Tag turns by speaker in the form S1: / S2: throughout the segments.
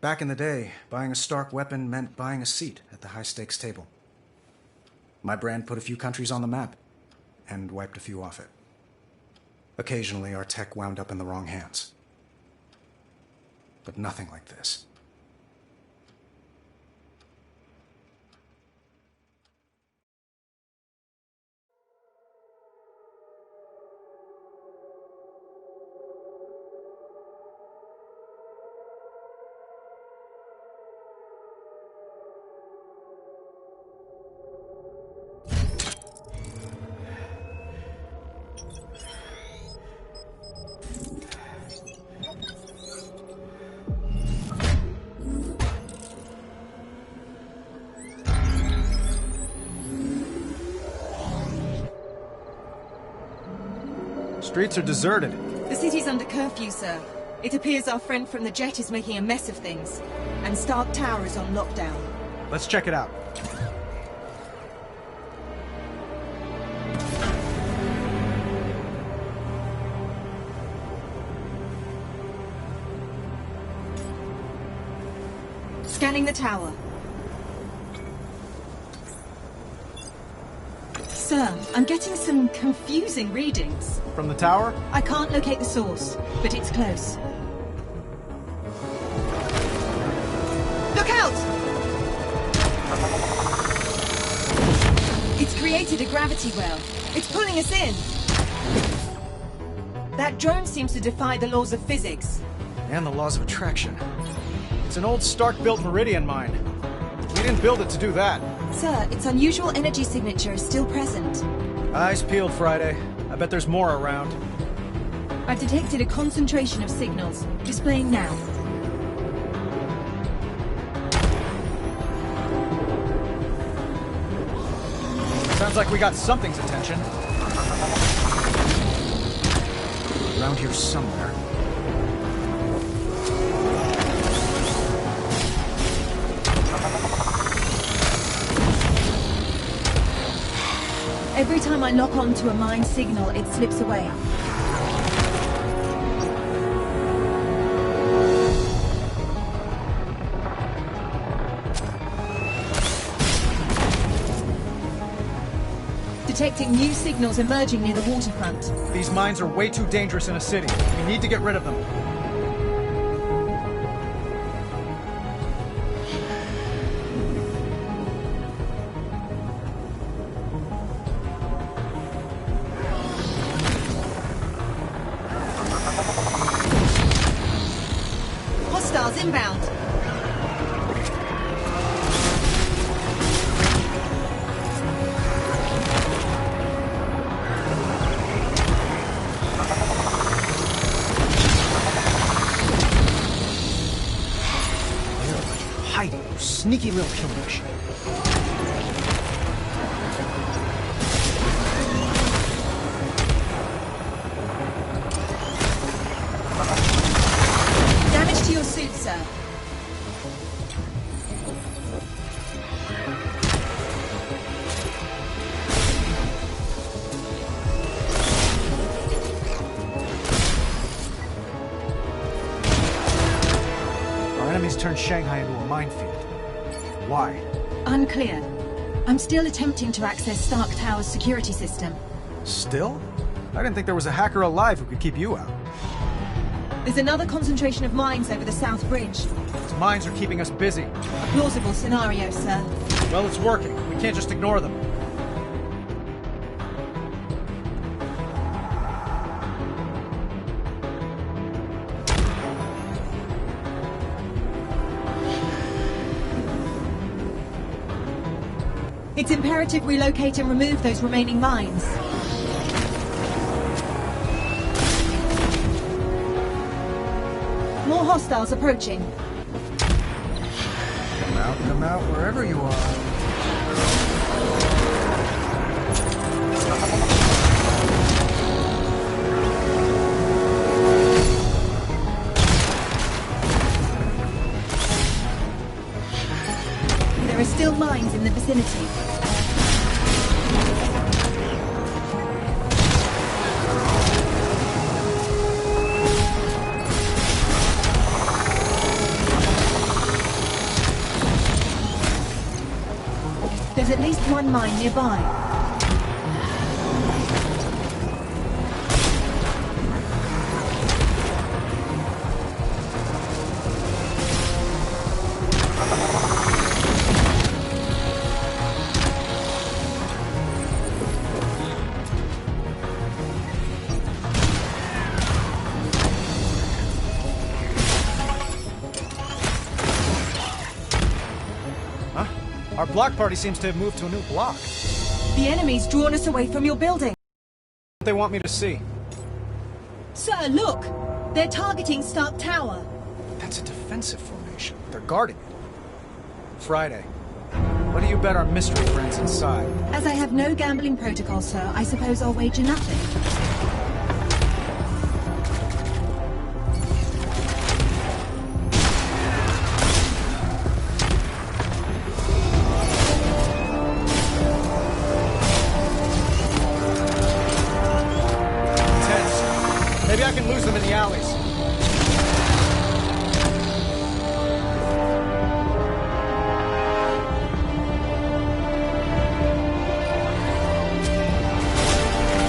S1: Back in the day, buying a Stark weapon meant buying a seat at the high-stakes table. My brand put a few countries on the map, and wiped a few off it. Occasionally, our tech wound up in the wrong hands. But nothing like this.
S2: Streets are deserted.
S3: The city's under curfew, sir. It appears our friend from the jet is making a mess of things. And Stark Tower is on lockdown.
S2: Let's check it out.
S3: Scanning the tower. Sir, I'm getting some confusing readings.
S2: From the tower?
S3: I can't locate the source, but it's close. Look out! It's created a gravity well. It's pulling us in. That drone seems to defy the laws of physics.
S2: And the laws of attraction. It's an old Stark-built Meridian mine. We didn't build it to do that.
S3: Sir, its unusual energy signature is still present.
S2: Eyes peeled, Friday. I bet there's more around.
S3: I've detected a concentration of signals. Displaying now.
S2: Sounds like we got something's attention.
S1: Around here somewhere.
S3: Every time I lock onto a mine signal, it slips away. Detecting new signals emerging near the waterfront.
S2: These mines are way too dangerous in a city. We need to get rid of them.
S3: Hostiles inbound.
S1: Hiding, you sneaky little killer machine.
S3: Damage to your suit, sir.
S2: Our enemies turned Shanghai into a minefield. Why?
S3: Unclear. I'm still attempting to access Stark Tower's security system.
S2: Still? I didn't think there was a hacker alive who could keep you out.
S3: There's another concentration of mines over the South Bridge.
S2: These mines are keeping us busy.
S3: A plausible scenario, sir.
S2: Well, it's working. We can't just ignore them.
S3: It's imperative we locate and remove those remaining mines. More hostiles approaching.
S1: Come out, wherever you are.
S3: There are still mines in the vicinity. There's at least one mine nearby.
S2: Our block party seems to have moved to a new block.
S3: The enemy's drawn us away from your building.
S2: What they want me to see?
S3: Sir, look! They're targeting Stark Tower.
S2: That's a defensive formation. They're guarding it. Friday. What do you bet our mystery friends inside?
S3: As I have no gambling protocol, sir, I suppose I'll wager nothing.
S2: Maybe I can lose them in the alleys.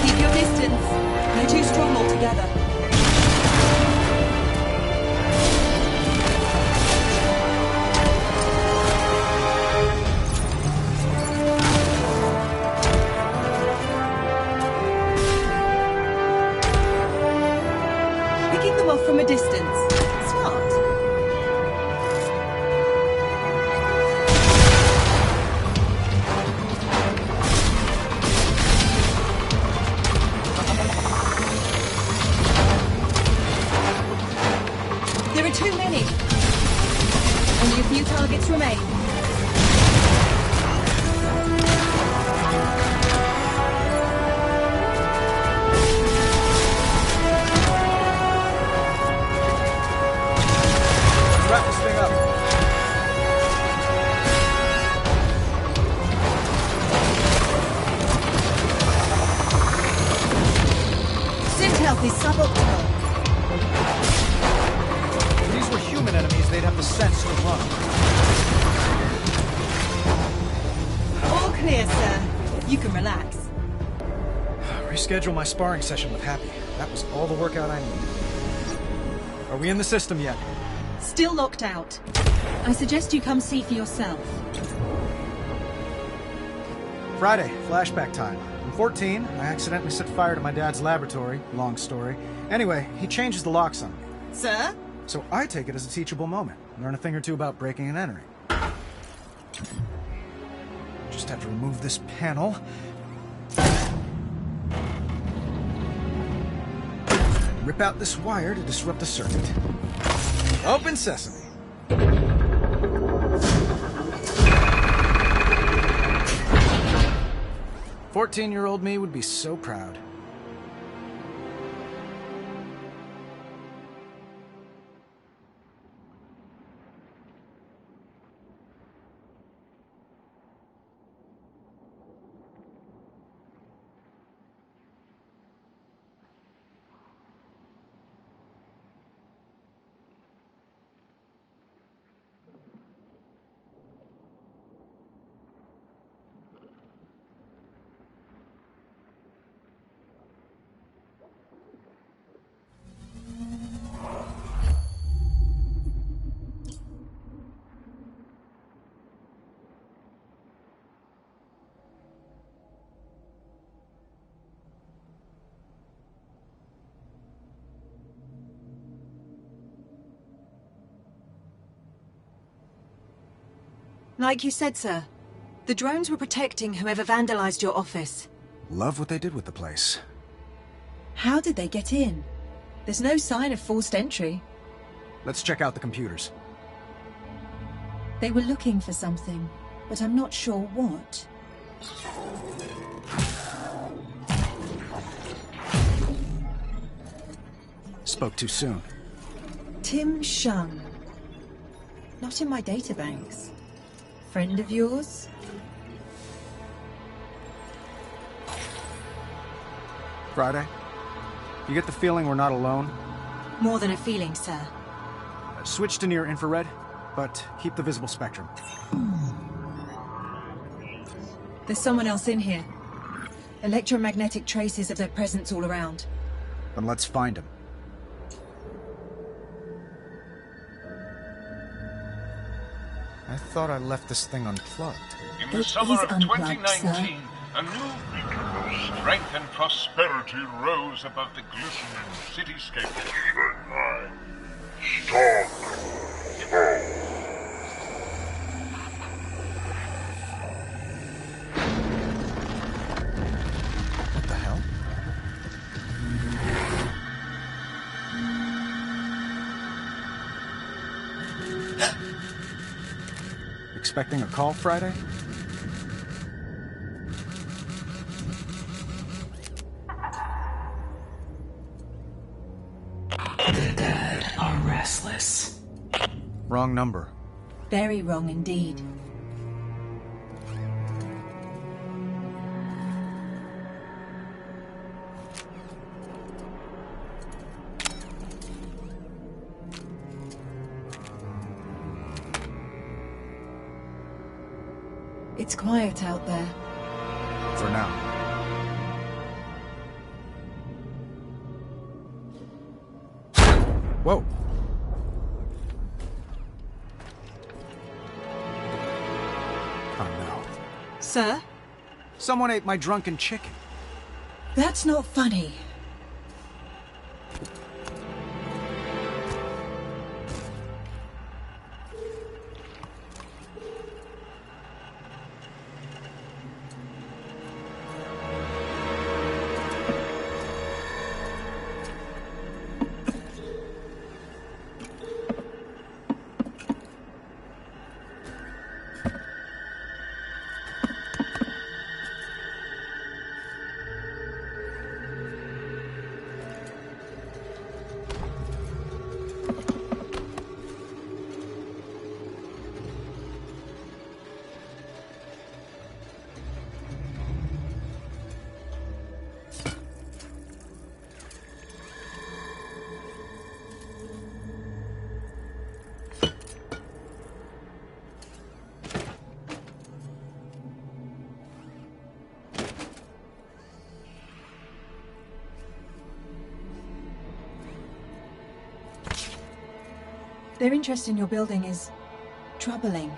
S3: Keep your distance. You're too strong altogether. Picking them off from a distance. Smart. There are too many. Only a few targets remain.
S2: Wrap this thing up.
S3: Synth health is suboptimal.
S2: If these were human enemies, they'd have the sense to run.
S3: All clear, sir. You can relax.
S2: Reschedule my sparring session with Happy. That was all the workout I needed. Are we in the system yet?
S3: Still locked out. I suggest you come see for yourself.
S2: Friday, flashback time. I'm 14. I accidentally set fire to my dad's laboratory. Long story. Anyway, he changes the locks on me.
S3: Sir?
S2: So I take it as a teachable moment. Learn a thing or two about breaking and entering. Just have to remove this panel. Rip out this wire to disrupt the circuit. Open sesame. 14-year-old me would be so proud.
S3: Like you said, sir, the drones were protecting whoever vandalized your office.
S1: Love what they did with the place.
S3: How did they get in? There's no sign of forced entry.
S2: Let's check out the computers.
S3: They were looking for something, but I'm not sure what.
S1: Spoke too soon.
S3: Tim Shung. Not in my databanks. Friend of yours?
S2: Friday? You get the feeling we're not alone?
S3: More than a feeling, sir.
S2: Switch to near infrared, but keep the visible spectrum.
S3: There's someone else in here. Electromagnetic traces of their presence all around.
S2: Then let's find him. I thought I left this thing unplugged.
S4: In the summer of 2019, a new beacon of strength and prosperity rose above the glistening cityscape.
S2: What the hell? Expecting a call Friday?
S5: The dead are restless.
S2: Wrong number.
S3: Very wrong indeed. It's quiet out there.
S2: For now. Whoa. Oh no.
S3: Sir?
S2: Someone ate my drunken chicken.
S3: That's not funny. Their interest in your building is troubling.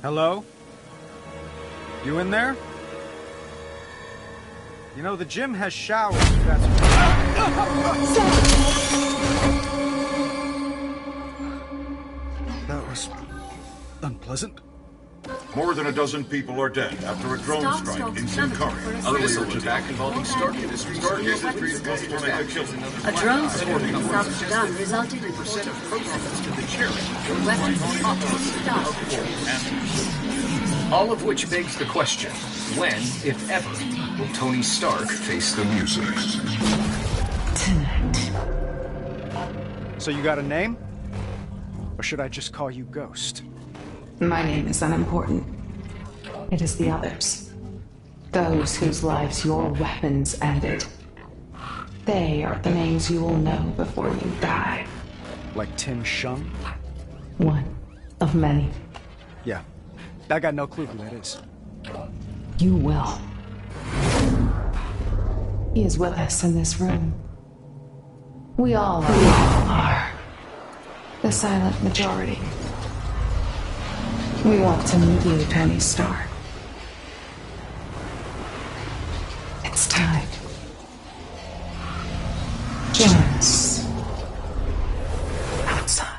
S2: Hello? You in there? You know, the gym has showers, if that's... That was... unpleasant.
S6: More than a dozen people are dead after a drone strike in Sincari.
S7: Other research attack involving Stark Industries.
S6: Stark Industries wants to make a killing.
S8: A drone strike in South Sudan resulted in
S7: Percent of protesters to the charity.
S8: weapons stopped.
S7: All of which begs the question, when, if ever, will Tony Stark face the music?
S5: Tonight.
S2: So you got a name? Or should I just call you Ghost?
S5: My name is unimportant. It is the others. Those whose lives your weapons ended. They are the names you will know before you die.
S2: Like Tim Shung?
S5: One of many.
S2: Yeah. I got no clue who that is.
S5: You will. He is with us in this room. We all are. The silent majority. We want to meet you, Tony Stark. It's time. Join us. Outside.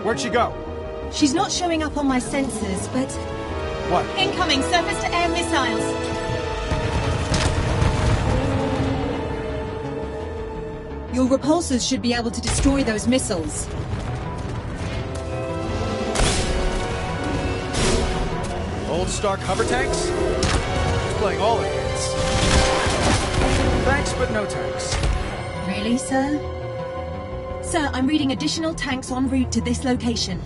S2: Where'd she go?
S3: She's not showing up on my sensors, but...
S2: What?
S3: Incoming surface-to-air missiles! Your repulsors should be able to destroy those missiles.
S2: Old Stark hover tanks? He's playing all the hits. Thanks, but no thanks.
S3: Really, sir? Sir, I'm reading additional tanks en route to this location.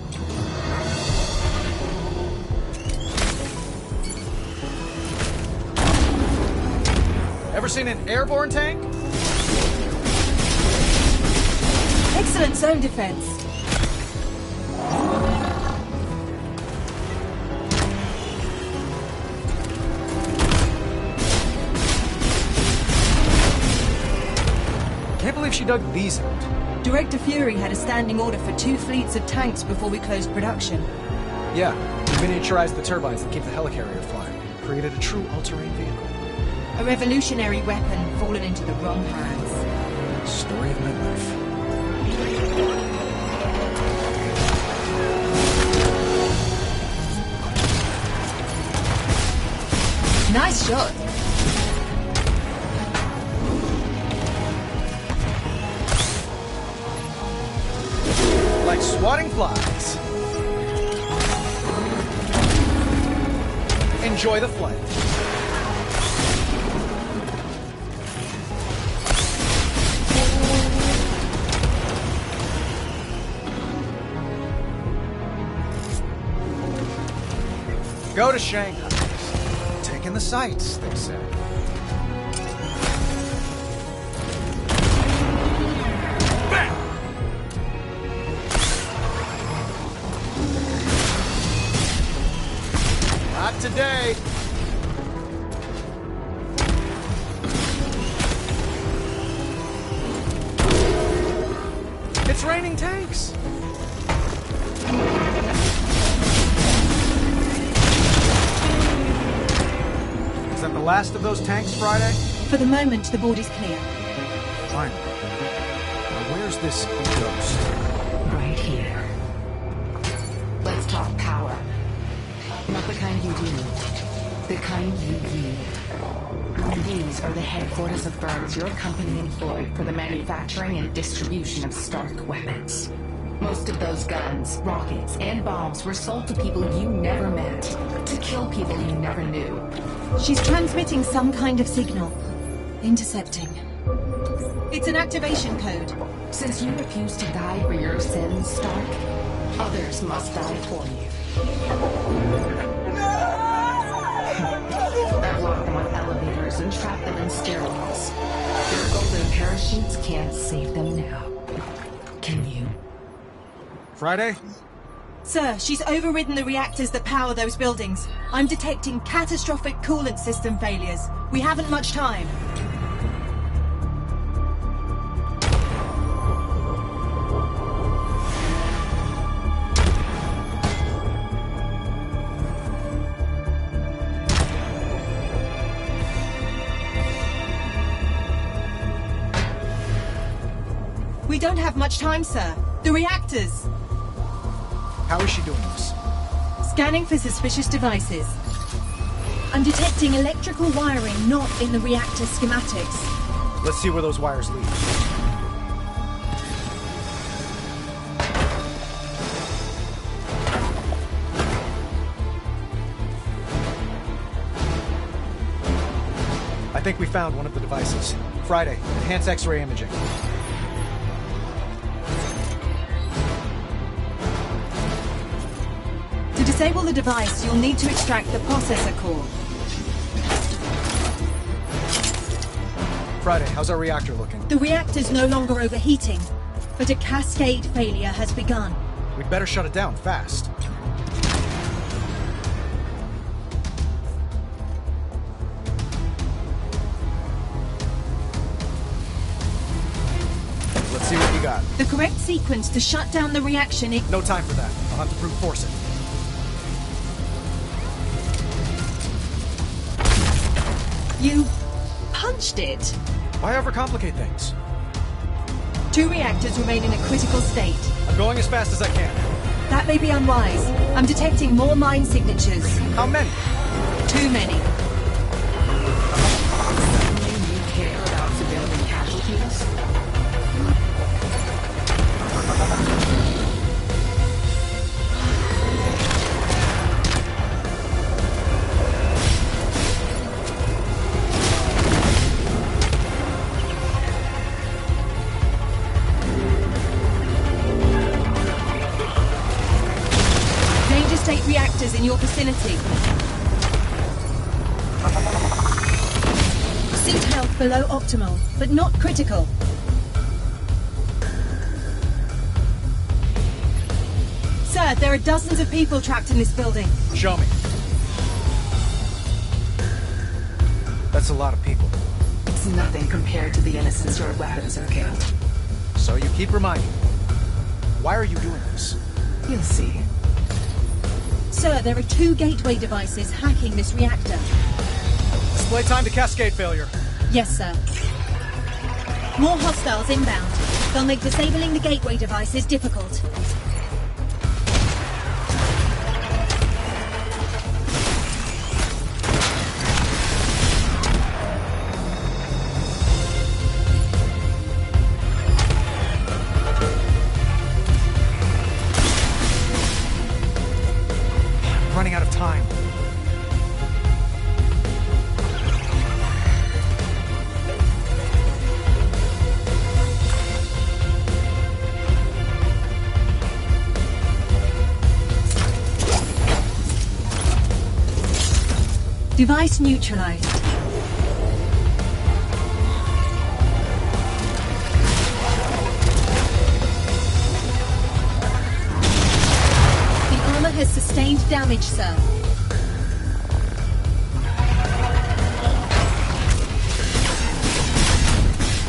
S2: Ever seen an airborne tank?
S3: Excellent zone defense.
S2: Can't believe she dug these out.
S3: Director Fury had a standing order for 2 fleets of tanks before we closed production.
S2: Yeah, he miniaturized the turbines that keep the helicarrier flying. Created a true all-terrain vehicle.
S3: A revolutionary weapon fallen into the wrong hands.
S2: Story of my life.
S3: shot.
S2: Like swatting flies. Enjoy the flight. Go to Shanghai. Taking the sights, they say. Not today. It's raining tanks. Is that the last of those tanks, Friday?
S3: For the moment, the board is clear.
S2: Fine. Now where's this ghost?
S5: Right here. Let's talk power. Not the kind you do. The kind you wield. These are the headquarters of firms your company employed for the manufacturing and distribution of Stark weapons. Most of those guns, rockets, and bombs were sold to people you never met. To kill people you never knew.
S3: She's transmitting some kind of signal. Intercepting. It's an activation code.
S5: Since you refuse to die for your sins, Stark, others must die for you. I've locked them on elevators and trapped them in stairwells. Their golden parachutes can't save them now. Can you?
S2: Friday?
S3: Sir, she's overridden the reactors that power those buildings. I'm detecting catastrophic coolant system failures. We haven't much time. We don't have much time, sir. The reactors.
S2: How is she doing this?
S3: Scanning for suspicious devices. I'm detecting electrical wiring not in the reactor schematics.
S2: Let's see where those wires lead. I think we found one of the devices. Friday, enhance X-ray imaging.
S3: To disable the device, you'll need to extract the processor core.
S2: Friday, how's our reactor looking?
S3: The reactor's no longer overheating, but a cascade failure has begun.
S2: We'd better shut it down fast. Let's see what we got.
S3: The correct sequence to shut down the reaction is...
S2: No time for that. I'll have to brute force it.
S3: You punched it.
S2: Why overcomplicate things?
S3: 2 reactors remain in a critical state.
S2: I'm going as fast as I can.
S3: That may be unwise. I'm detecting more mine signatures.
S2: How many?
S3: Too many.
S5: You care about civilian casualties?
S3: Danger state reactors in your vicinity. Suit health below optimal, but not critical. Sir, there are dozens of people trapped in this building.
S2: Show me. That's a lot of people.
S5: It's nothing compared to the innocents your weapons have killed.
S2: So you keep reminding me. Why are you doing this?
S5: You'll see.
S3: Sir, there are 2 gateway devices hacking this reactor.
S2: Display time to cascade failure.
S3: Yes, sir. More hostiles inbound. They'll make disabling the gateway devices difficult. Device neutralized. The armor has sustained damage, sir.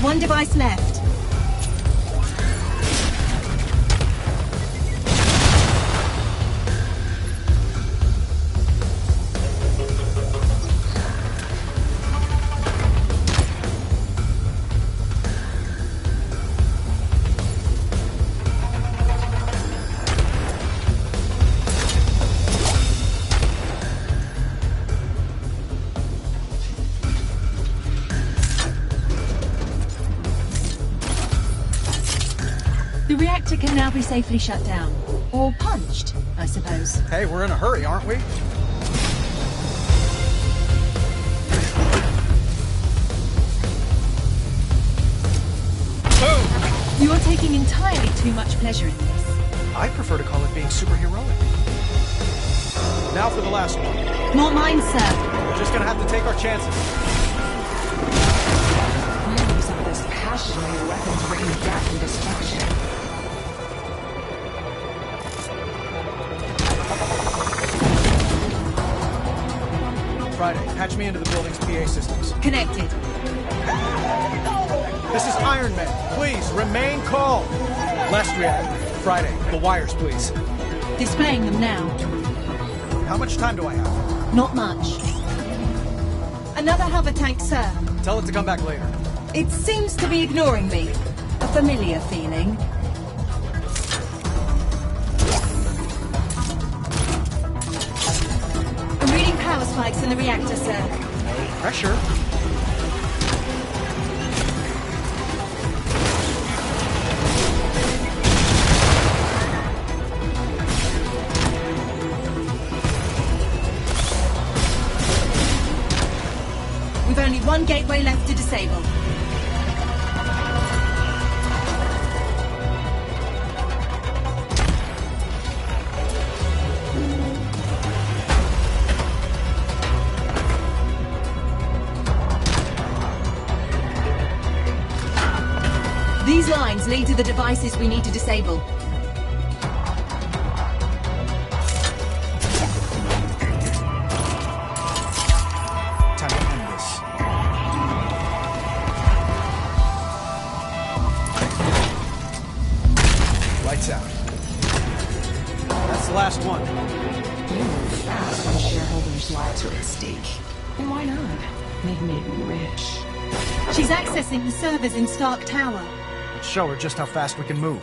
S3: One device left. The reactor can now be safely shut down. Or punched, I suppose.
S2: Hey, we're in a hurry, aren't we? Boom!
S3: You're taking entirely too much pleasure in this.
S2: I prefer to call it being superheroic. Now for the last one.
S3: Not mine, sir.
S2: We're just gonna have to take our chances.
S5: Memories of this passion when your weapons rain death and destruction.
S2: Friday, patch me into the building's PA systems.
S3: Connected.
S2: This is Iron Man. Please, remain calm. Last reactor. Friday, the wires, please.
S3: Displaying them now.
S2: How much time do I have?
S3: Not much. Another hover tank, sir.
S2: Tell it to come back later.
S3: It seems to be ignoring me. A familiar feeling. I'm reading power spikes in the reactor, sir.
S2: Pressure.
S3: We've only one gateway left to disable. These lines lead to the devices we need to disable.
S2: Time to end this. Lights out. That's the last one.
S5: You move fast when shareholders' lives are at stake. And why not? They've made me rich.
S3: She's accessing the servers in Stark Tower.
S2: Let's show her just how fast we can move.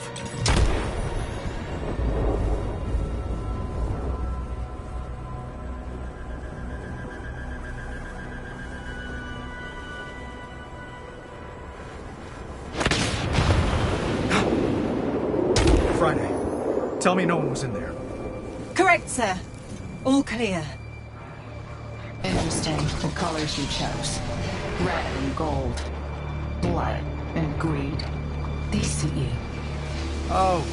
S2: Friday, tell me no one was in there.
S3: Correct, sir. All clear.
S5: Interesting, the colors you chose. Red and gold. Blood and greed. They suit you.
S2: Oh,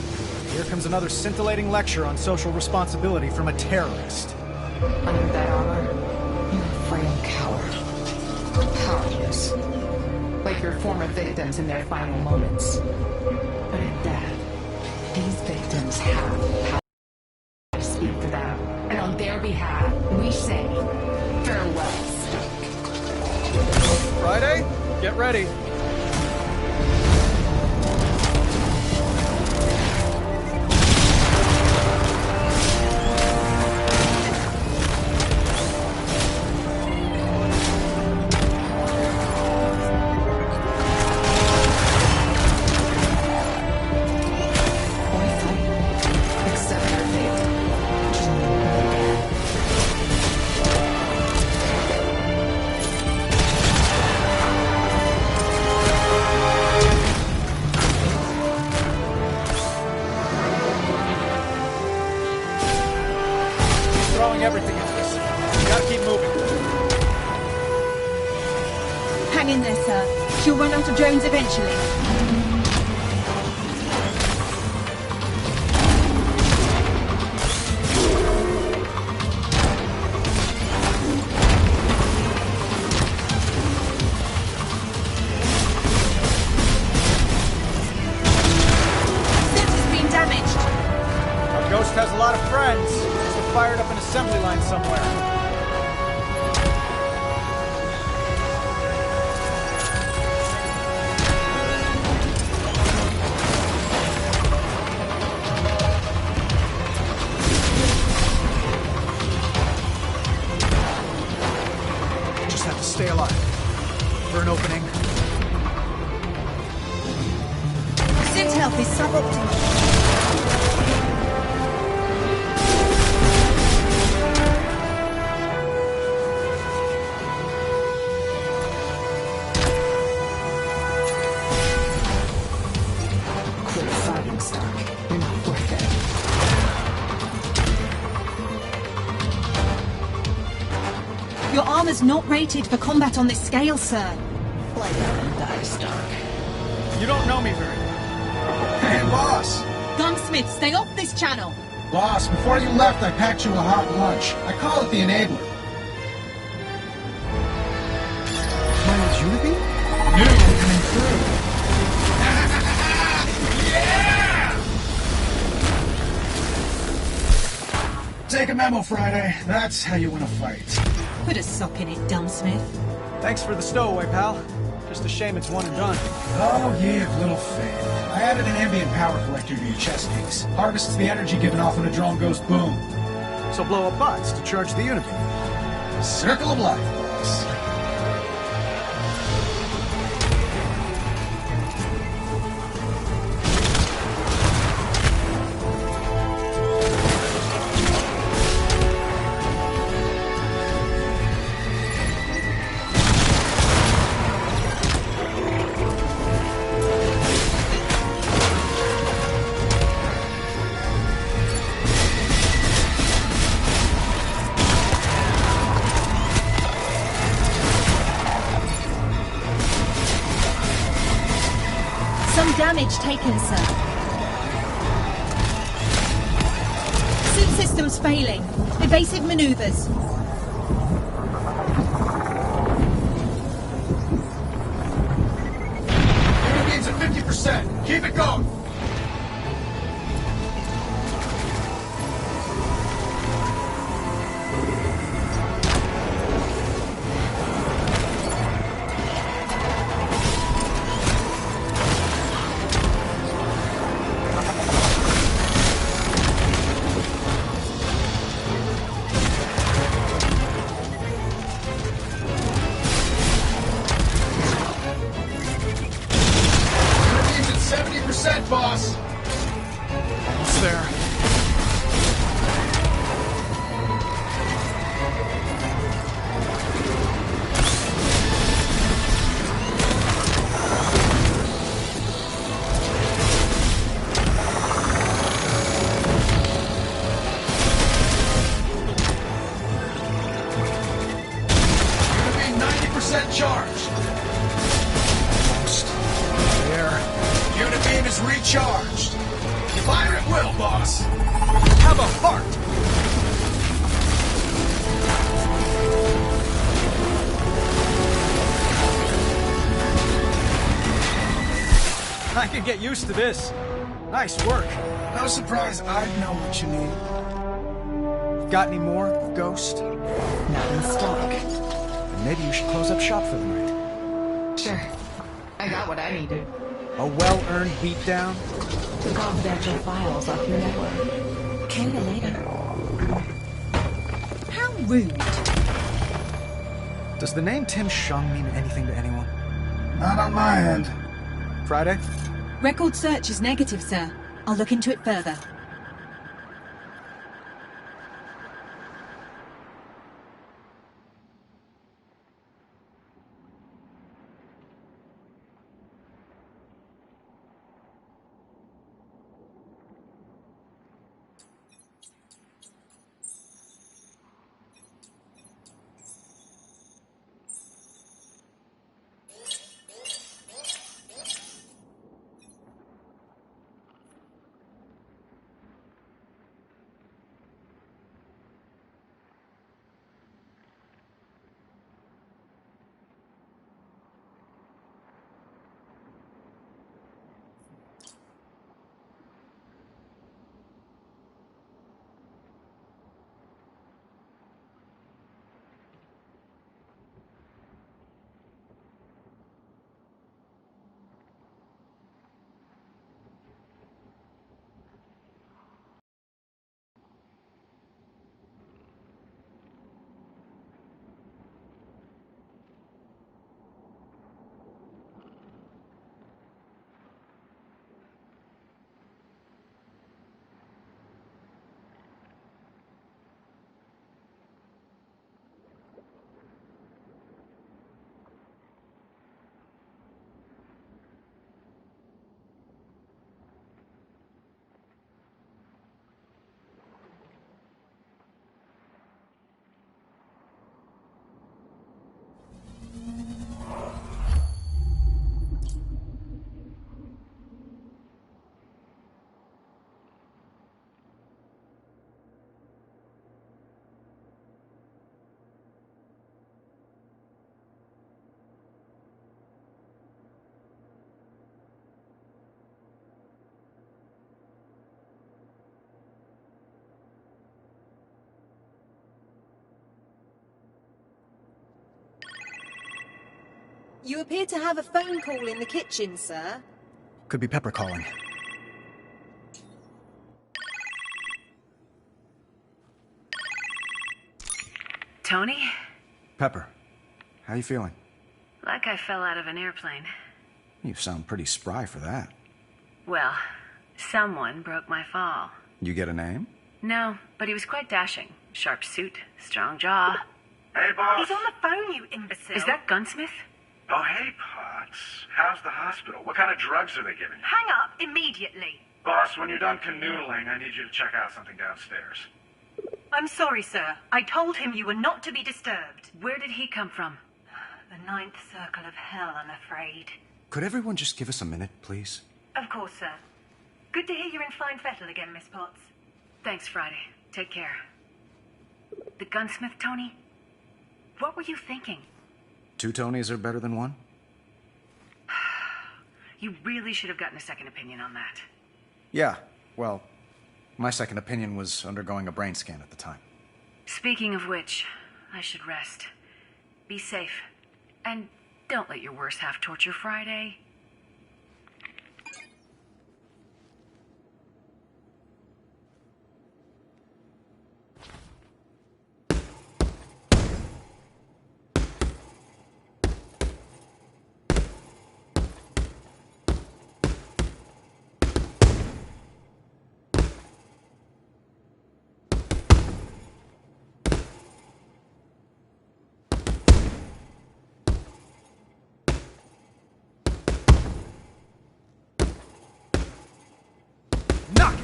S2: here comes another scintillating lecture on social responsibility from a terrorist.
S5: Under that armor, you're a frail coward. Powerless. Like your former victims in their final moments. But at that, these victims have power to speak for them. And on their behalf, we say, farewell, Snake.
S2: Friday, get ready.
S5: Accept your fate.
S2: Throwing everything into this. We gotta keep moving.
S3: Hang in there, sir. She'll run out of drones eventually.
S2: Ghost has a lot of friends. Must have fired up an assembly line somewhere. Stay alive. For an opening.
S3: Synth health is suboptimal.
S5: Quit fighting, Stark. You're not worth it.
S3: Your armor's not rated for combat on this scale, sir.
S5: Lay down and die, Stark.
S2: You don't know me very well.
S9: Hey, boss!
S3: Gunsmith, stay off this channel!
S9: Boss, before you left, I packed you a hot lunch. I call it the enabler.
S2: My name's Unity?
S9: You coming through. Yeah! Take a memo, Friday. That's how you win a fight.
S3: Put a sock in it, Dumbsmith.
S2: Thanks for the stowaway, pal. Just a shame it's one and done.
S9: Oh, ye of little faith. I added an ambient power collector to your chest piece. Harvests the energy given off when a drone goes boom.
S2: So blow up bots to charge the Unibeam.
S9: Circle of life, boss.
S3: Some damage taken, sir. Suit systems failing. Evasive maneuvers.
S9: Unibeam's at 50%. Keep it going. Boss!
S2: Almost there.
S9: Unibeam 90% charged.
S2: Almost there.
S9: Unibeam is recharged. Fire at will, boss.
S2: Have a heart! I could get used to this. Nice work.
S9: No surprise I'd know what you need.
S2: Got any more, Ghost?
S5: Not in stock.
S2: Then maybe you should close up shop for the night.
S5: Sure. I got what I needed.
S2: A well-earned beatdown?
S5: The confidential files off your network. Can you later?
S3: How rude.
S2: Does the name Tim Shung mean anything to anyone?
S9: Not on my end.
S2: Friday?
S3: Record search is negative, sir. I'll look into it further. You appear to have a phone call in the kitchen, sir.
S1: Could be Pepper calling.
S10: Tony?
S1: Pepper, how you feeling?
S10: Like I fell out of an airplane.
S1: You sound pretty spry for that.
S10: Well, someone broke my fall.
S1: You get a name?
S10: No, but he was quite dashing. Sharp suit, strong jaw.
S11: Hey, boss.
S10: He's on the phone, you imbecile. Is that Gunsmith?
S11: Oh, hey, Potts. How's the hospital? What kind of drugs are they giving you?
S3: Hang up immediately.
S11: Boss, when you're done canoodling, I need you to check out something downstairs.
S3: I'm sorry, sir. I told him you were not to be disturbed.
S10: Where did he come from?
S3: The ninth circle of hell, I'm afraid.
S1: Could everyone just give us a minute, please?
S3: Of course, sir. Good to hear you're in fine fettle again, Miss Potts.
S10: Thanks, Friday. Take care. The gunsmith, Tony? What were you thinking?
S1: 2 Tonys are better than 1?
S10: You really should have gotten a second opinion on that.
S1: Yeah, well, my second opinion was undergoing a brain scan at the time.
S10: Speaking of which, I should rest. Be safe. And don't let your worst half torture Friday.
S1: Knockout!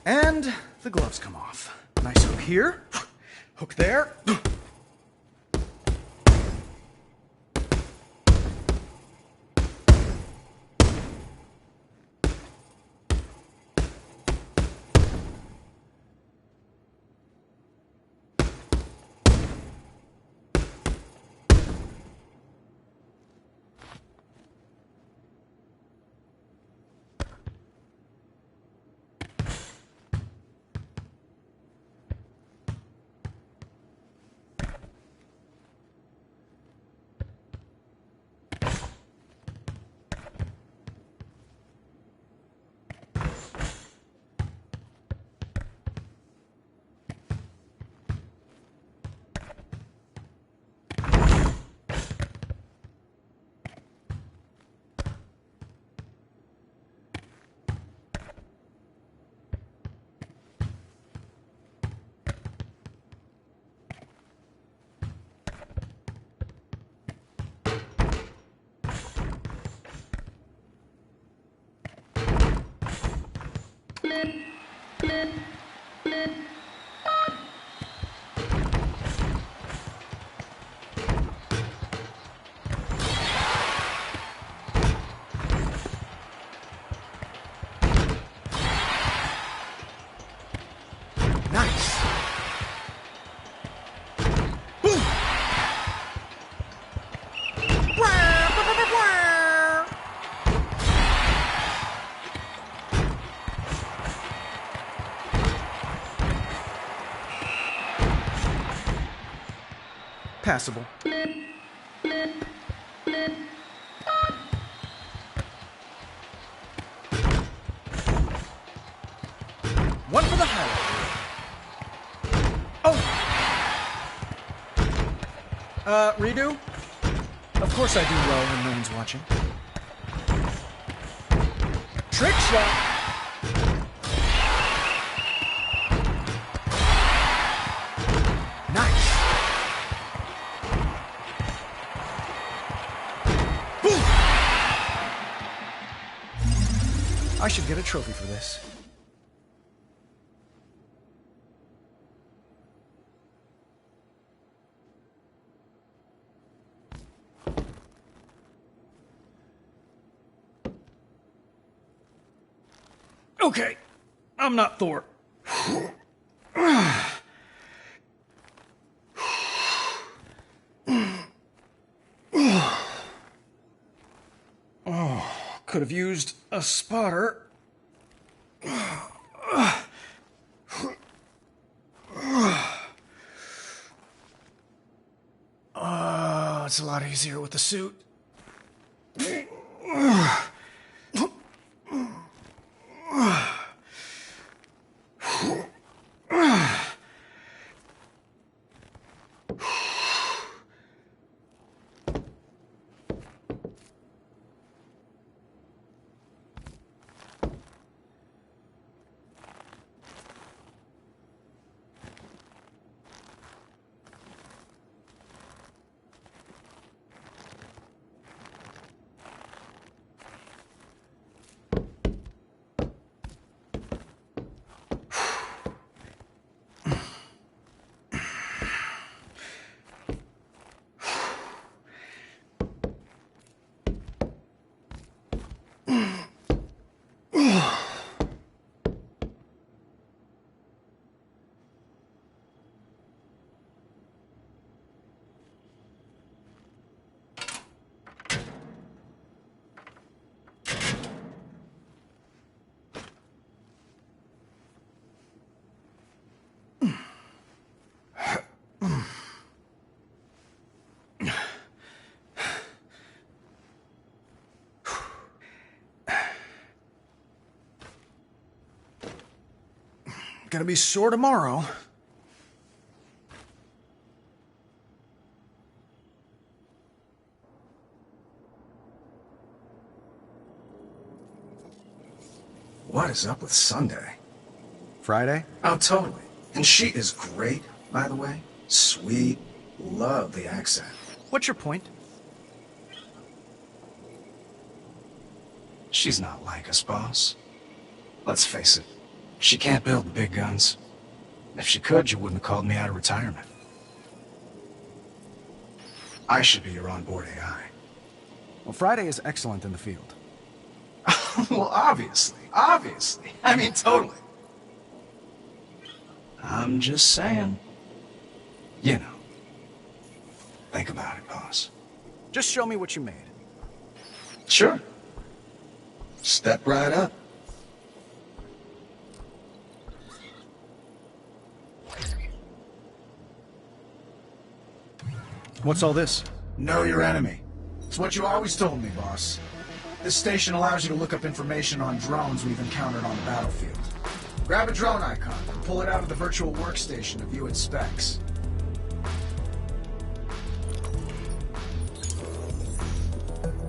S1: And the gloves come off. Nice hook here, hook there. Passable. One for the highlight. Oh! Redo? Of course I do well when no one's watching. Trick shot! I should get a trophy for this. Okay, I'm not Thor. Oh, could have used a spotter.
S2: it's a lot easier with the suit. Gonna be sore tomorrow.
S1: What is up with Sunday?
S2: Friday?
S1: Oh, totally. And she is great, by the way. Sweet. Love the accent.
S2: What's your point?
S1: She's not like us, boss. Let's face it. She can't build the big guns. If she could, you wouldn't have called me out of retirement. I should be your onboard AI.
S2: Well, Friday is excellent in the field.
S1: Well, obviously. Obviously. I mean, totally. I'm just saying. You know. Think about it, boss.
S2: Just show me what you made.
S1: Sure. Step right up.
S2: What's all this?
S9: Know your enemy. It's what you always told me, boss. This station allows you to look up information on drones we've encountered on the battlefield. Grab a drone icon and pull it out of the virtual workstation to view its specs.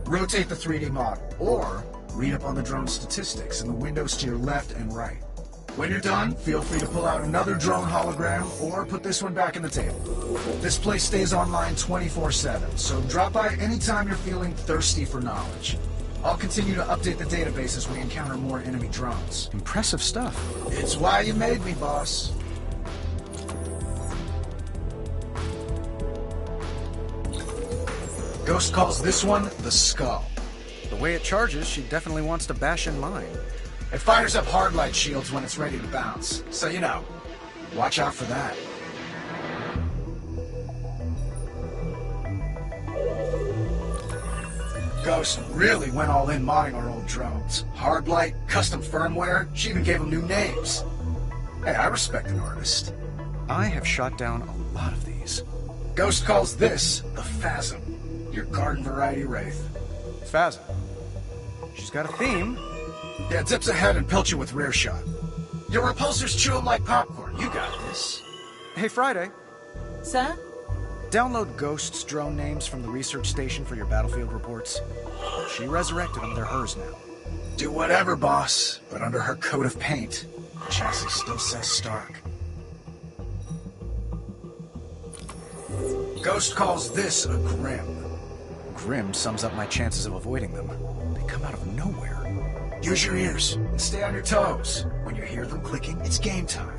S9: Rotate the 3D model, or read up on the drone statistics in the windows to your left and right. When you're done, feel free to pull out another drone hologram or put this one back in the table. This place stays online 24/7, so drop by anytime you're feeling thirsty for knowledge. I'll continue to update the database as we encounter more enemy drones.
S2: Impressive stuff.
S9: It's why you made me, boss. Ghost calls this one the Skull.
S2: The way it charges, she definitely wants to bash in mine.
S9: It fires up hard light shields when it's ready to bounce, so you know, watch out for that. Ghost really went all in modding our old drones. Hard light, custom firmware, she even gave them new names. Hey, I respect an artist.
S2: I have shot down a lot of these.
S9: Ghost calls this the Phasm, your garden variety wraith.
S2: Phasm. She's got a theme.
S9: Yeah, dips ahead and pelts you with rear shot. Your repulsors chew them like popcorn. You got this.
S2: Hey, Friday.
S3: Sir?
S2: Download Ghost's drone names from the research station for your battlefield reports. She resurrected them. They're hers now.
S9: Do whatever, boss. But under her coat of paint, the chassis still says Stark. Ghost calls this a Grim.
S2: Grim sums up my chances of avoiding them. They come out of nowhere.
S9: Use your ears and stay on your toes. When you hear them clicking, it's game time.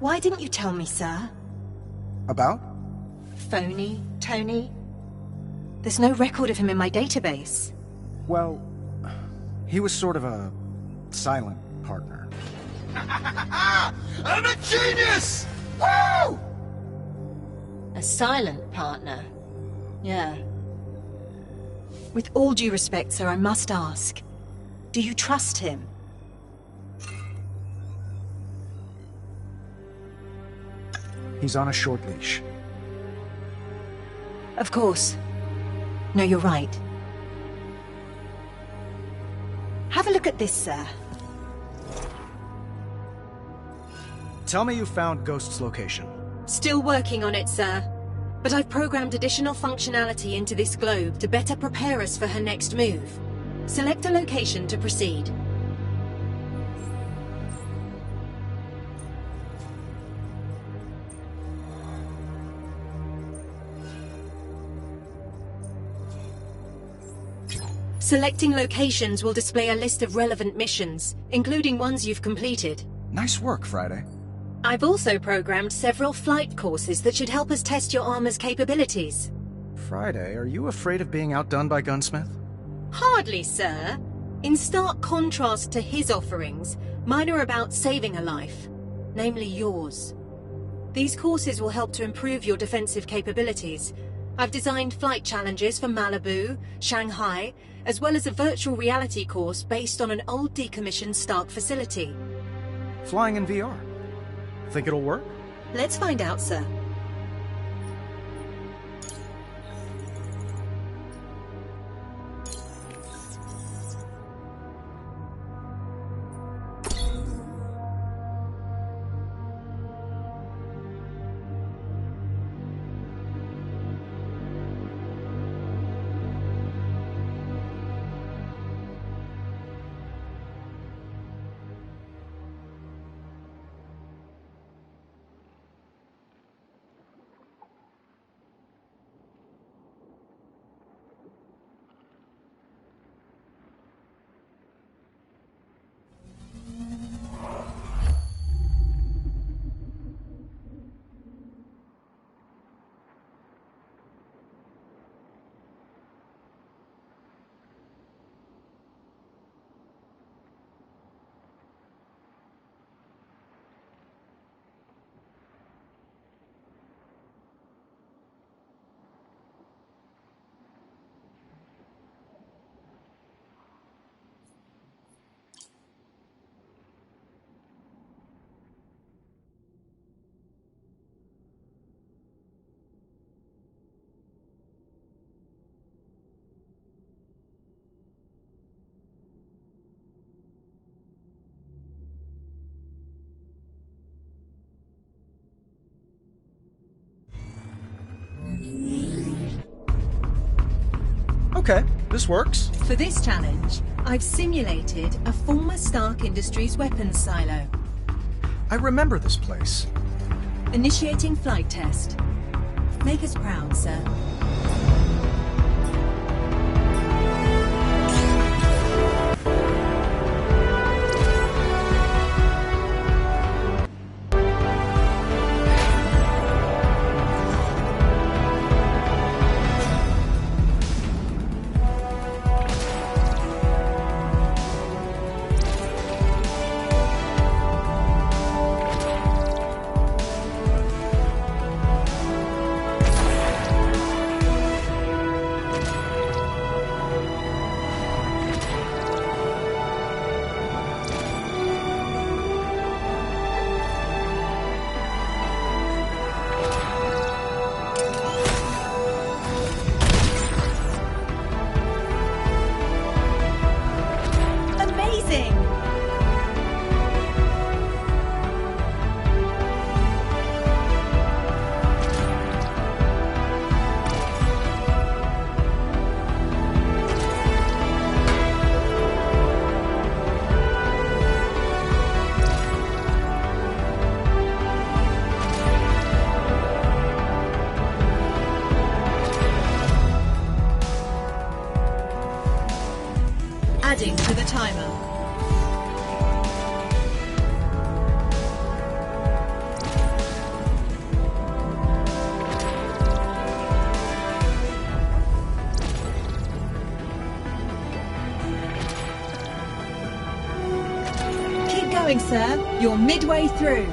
S3: Why didn't you tell me, sir?
S2: About?
S3: Phony, Tony? There's no record of him in my database.
S2: Well, he was sort of a silent partner.
S9: I'm a genius! Woo!
S3: A silent partner? Yeah. With all due respect, sir, I must ask. Do you trust him?
S2: He's on a short leash.
S3: Of course. No, you're right. Have a look at this, sir.
S2: Tell me you found Ghost's location.
S3: Still working on it, sir. But I've programmed additional functionality into this globe to better prepare us for her next move. Select a location to proceed. Selecting locations will display a list of relevant missions, including ones you've completed.
S2: Nice work, Friday.
S3: I've also programmed several flight courses that should help us test your armor's capabilities.
S2: Friday, are you afraid of being outdone by Gunsmith?
S3: Hardly, sir. In stark contrast to his offerings, mine are about saving a life, namely yours. These courses will help to improve your defensive capabilities. I've designed flight challenges for Malibu, Shanghai, as well as a virtual reality course based on an old decommissioned Stark facility.
S2: Flying in VR. Think it'll work?
S3: Let's find out, sir.
S2: Okay, this works.
S3: For this challenge, I've simulated a former Stark Industries weapons silo.
S2: I remember this place.
S3: Initiating flight test. Make us proud, sir.
S12: going, sir. You're midway through.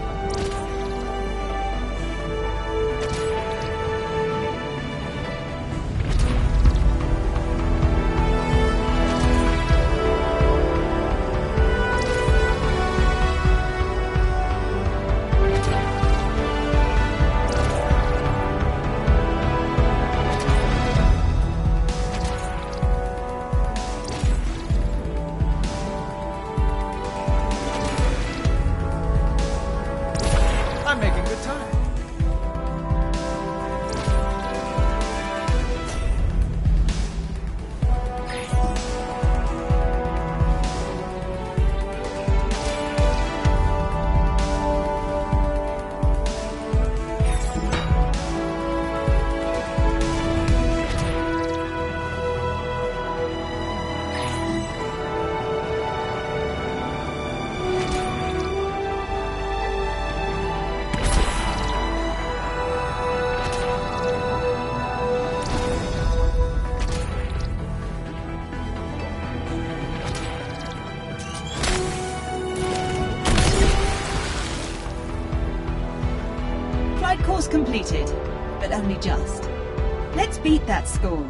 S12: Course completed, but only just. Let's beat that score.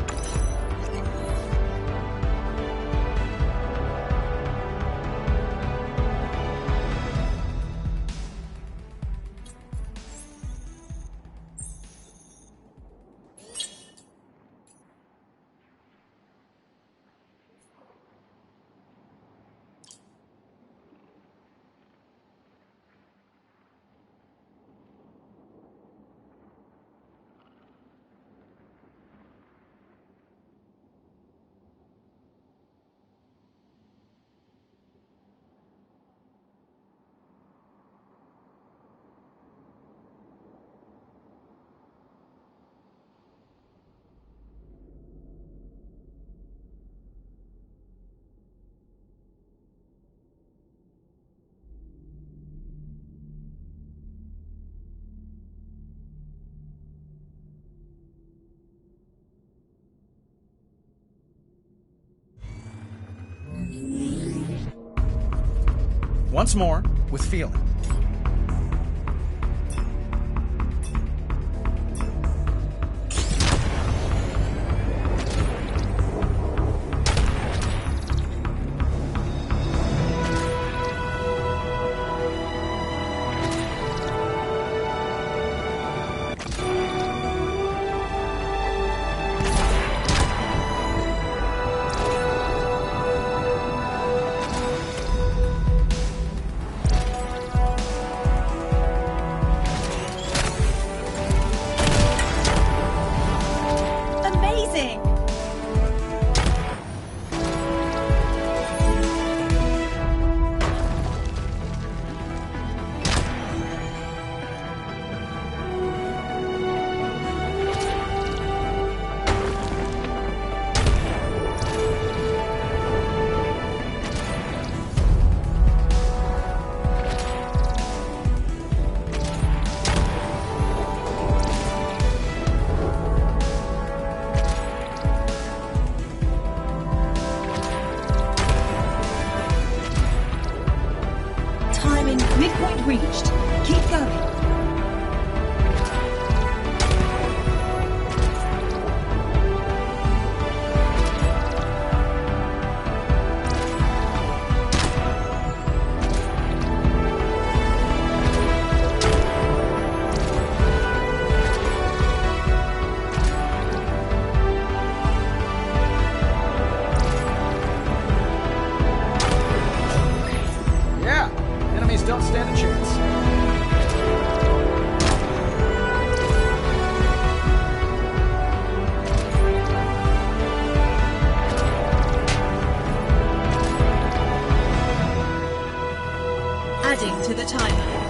S2: Once more, with feeling.
S12: Midpoint reached. Keep going.
S2: Don't stand a chance.
S12: Adding to the timer.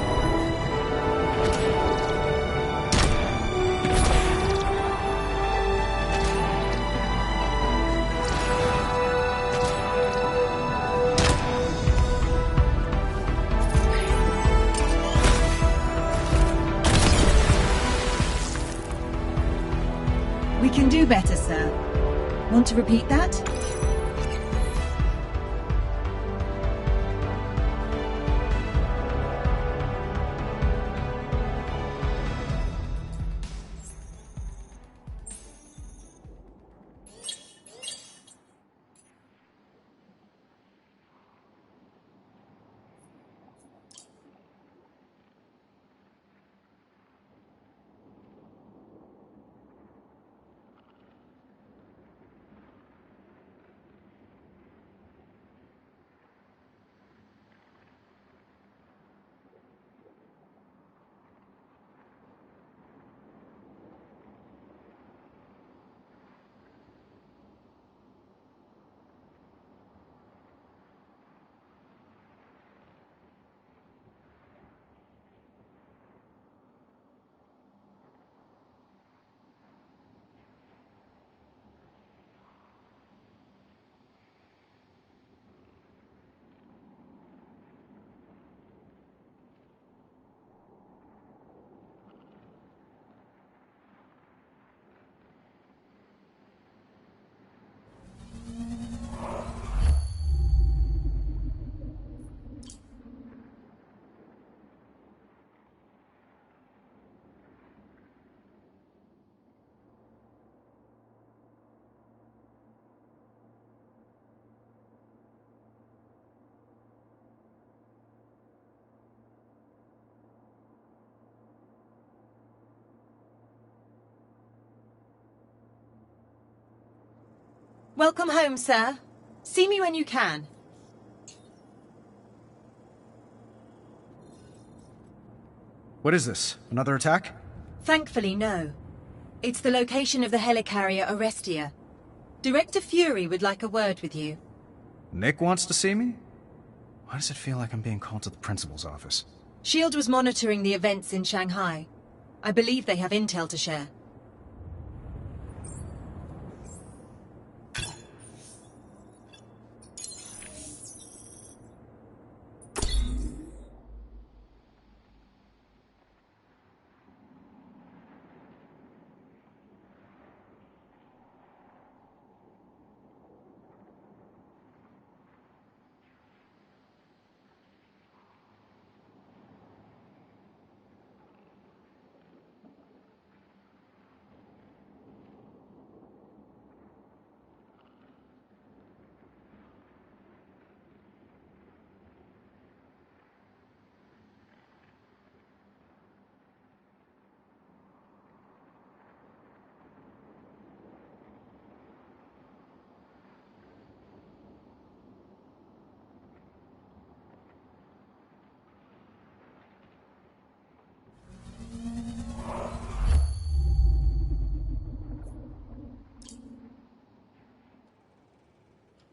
S12: We can do better, sir. Want to repeat that?
S3: Welcome home, sir. See me when you can.
S2: What is this? Another attack?
S3: Thankfully, no. It's the location of the helicarrier Orestia. Director Fury would like a word with you.
S2: Nick wants to see me? Why does it feel like I'm being called to the principal's office?
S3: SHIELD was monitoring the events in Shanghai. I believe they have intel to share.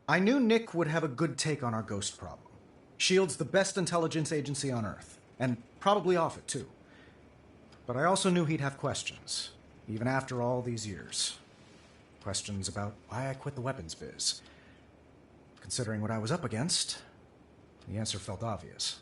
S2: I knew Nick would have a good take on our ghost problem. SHIELD's the best intelligence agency on Earth, and probably off it, too. But I also knew he'd have questions, even after all these years. Questions about why I quit the weapons biz. Considering what I was up against, the answer felt obvious.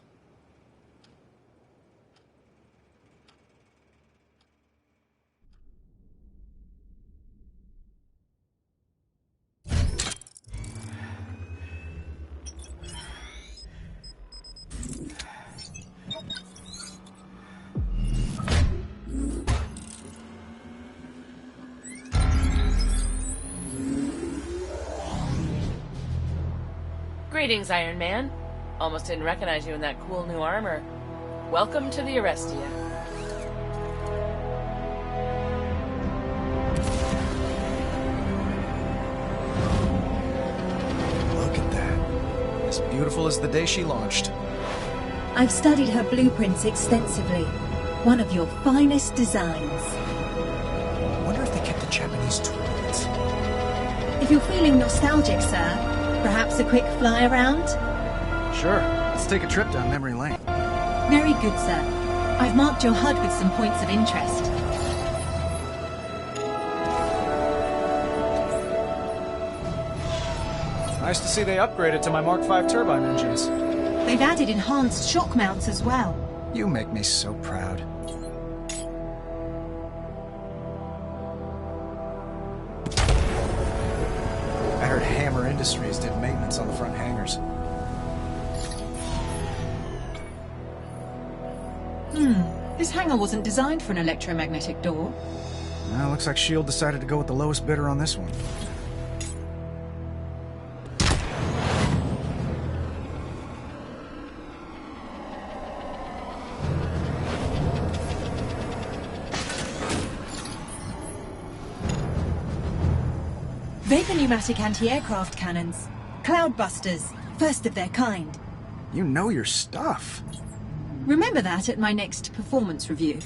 S13: Greetings, Iron Man. Almost didn't recognize you in that cool new armor. Welcome to the Orestia.
S2: Look at that. As beautiful as the day she launched.
S3: I've studied her blueprints extensively. One of your finest designs.
S2: I wonder if they kept the Japanese toilets.
S3: If you're feeling nostalgic, sir, perhaps a quick fly around?
S2: Sure. Let's take a trip down memory lane.
S3: Very good, sir. I've marked your HUD with some points of interest.
S2: Nice to see they upgraded to my Mark V turbine engines.
S3: They've added enhanced shock mounts as well.
S2: You make me so proud. I heard Hammer Industries did maintenance on the front hangars.
S3: This hangar wasn't designed for an electromagnetic door.
S2: Well, looks like SHIELD decided to go with the lowest bidder on this one.
S3: Vapor pneumatic anti-aircraft cannons. Cloudbusters. First of their kind.
S2: You know your stuff.
S3: Remember that at my next performance review.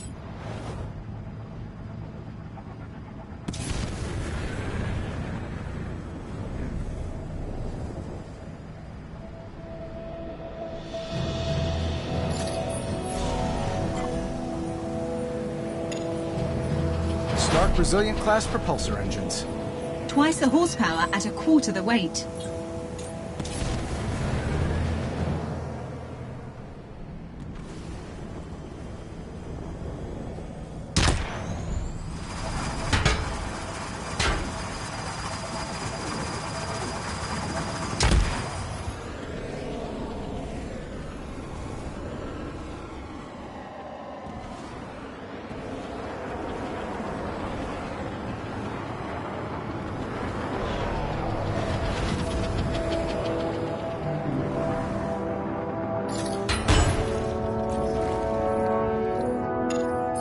S2: Stark Resilient class propulsor engines.
S3: Twice the horsepower at a quarter the weight.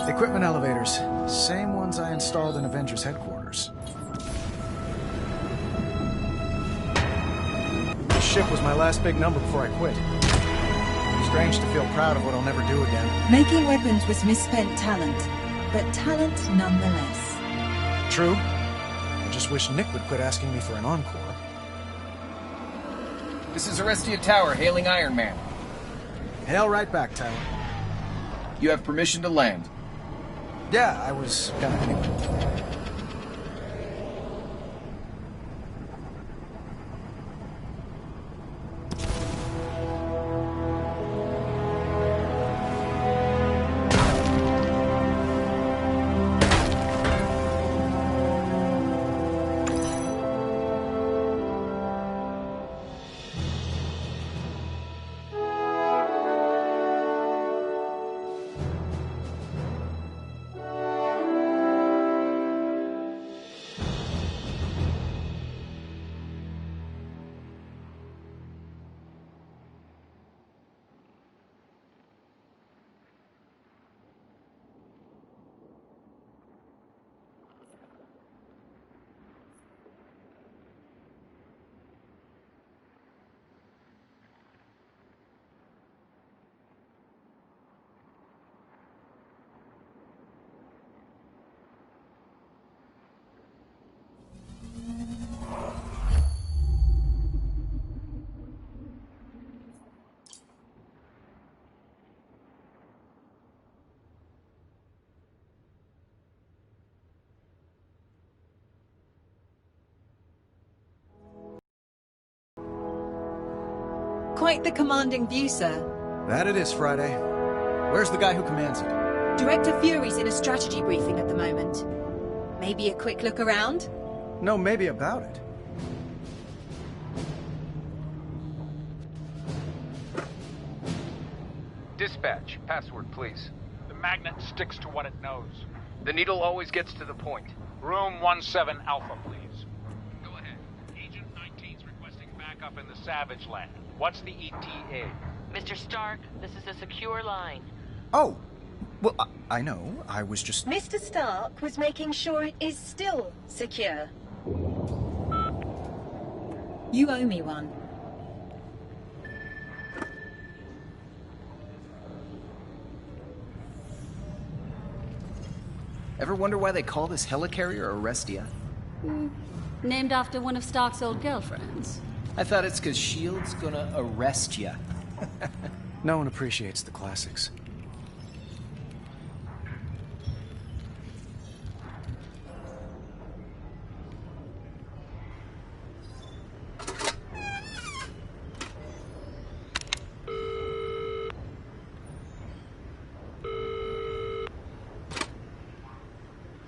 S2: Equipment elevators. Same ones I installed in Avengers headquarters. ship was my last big number before I quit. Strange to feel proud of what I'll never do again.
S12: Making weapons was misspent talent, but talent nonetheless.
S2: True. I just wish Nick would quit asking me for an encore.
S14: This is Arestia Tower, hailing Iron Man.
S2: Hail right back, Tyler.
S14: You have permission to land.
S2: Yeah, I was gonna anyway.
S3: Quite the commanding view, sir.
S2: That it is, Friday. Where's the guy who commands it?
S3: Director Fury's in a strategy briefing at the moment. Maybe a quick look around?
S2: No, maybe about it.
S7: Dispatch, password, please.
S11: The magnet sticks to what it knows.
S7: The needle always gets to the point.
S11: Room 17 Alpha, please. Go ahead. Agent 19's requesting backup in the Savage Land. What's the ETA?
S13: Mr. Stark, this is a secure line.
S2: Oh, well, I know. I was just...
S3: Mr. Stark was making sure it is still secure. You owe me one.
S14: Ever wonder why they call this helicarrier Arestia?
S8: Named after one of Stark's old girlfriends.
S14: I thought it's because S.H.I.E.L.D.'s gonna arrest ya.
S2: No one appreciates the classics.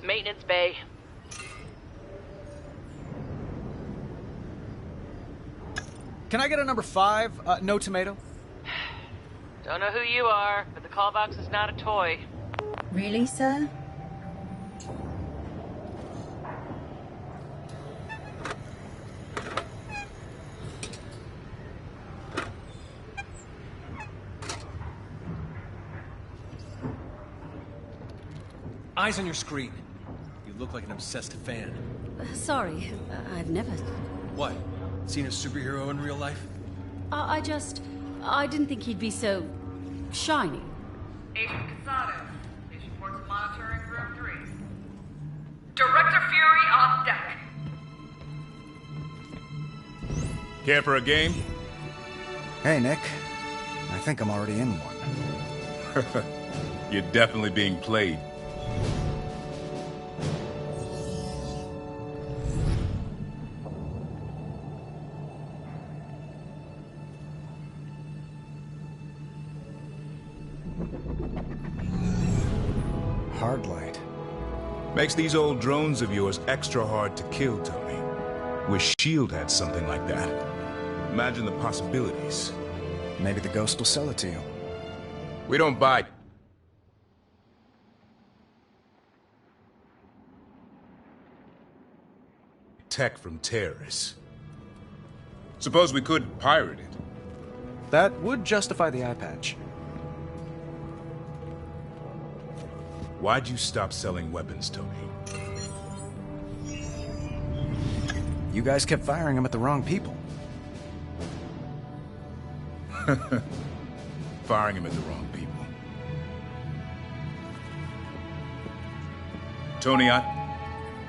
S13: Maintenance bay.
S2: Can I get a number 5? No tomato?
S13: Don't know who you are, but the call box is not a toy.
S3: Really, sir?
S15: Eyes on your screen. You look like an obsessed fan.
S8: Sorry, I've never...
S15: What? Seen a superhero in real life?
S8: I didn't think he'd be so... shiny.
S10: Agent Casado, station ports monitoring room 3. Director Fury on deck.
S6: Care for a game?
S2: Hey, Nick. I think I'm already in one.
S6: You're definitely being played.
S2: Hard light.
S6: Makes these old drones of yours extra hard to kill, Tony. Wish S.H.I.E.L.D. had something like that. Imagine the possibilities.
S2: Maybe the Ghost will sell it to you.
S6: We don't buy... tech from terrorists. Suppose we could pirate it.
S2: That would justify the eye patch.
S6: Why'd you stop selling weapons, Tony?
S2: You guys kept firing them at the wrong people.
S6: Firing him at the wrong people. Tony,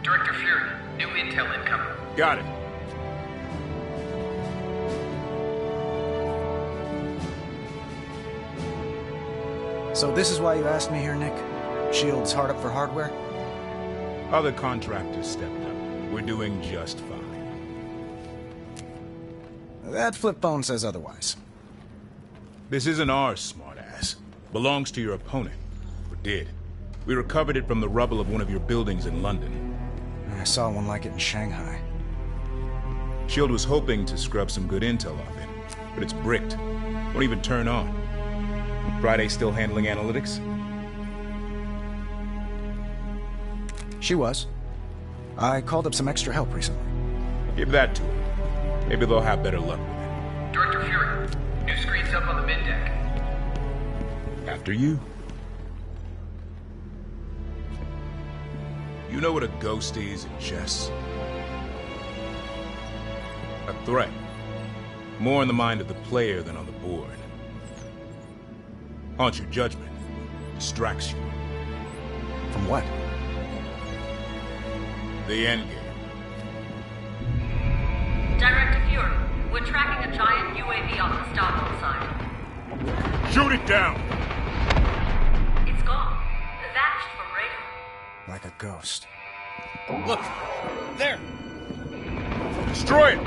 S16: Director Fury, new intel incoming.
S6: Got it.
S2: So this is why you asked me here, Nick? Shield's hard up for hardware?
S6: Other contractors stepped up. We're doing just fine.
S2: That flip phone says otherwise.
S6: This isn't ours, smartass. Belongs to your opponent. Or did. We recovered it from the rubble of one of your buildings in London.
S2: I saw one like it in Shanghai.
S6: Shield was hoping to scrub some good intel off it, but it's bricked. Won't even turn on. Friday still handling analytics?
S2: She was. I called up some extra help recently.
S6: Give that to them. Maybe they'll have better luck with it.
S16: Director Fury, new screens up on the mid-deck.
S6: After you. You know what a ghost is in chess? A threat. More in the mind of the player than on the board. Haunts your judgment. Distracts you.
S2: From what?
S6: The endgame.
S10: Director Fury, we're tracking a giant UAV on the starboard side.
S6: Shoot it down!
S10: It's gone. Vanished from radar.
S2: Like a ghost.
S15: Look! There!
S6: Destroy it!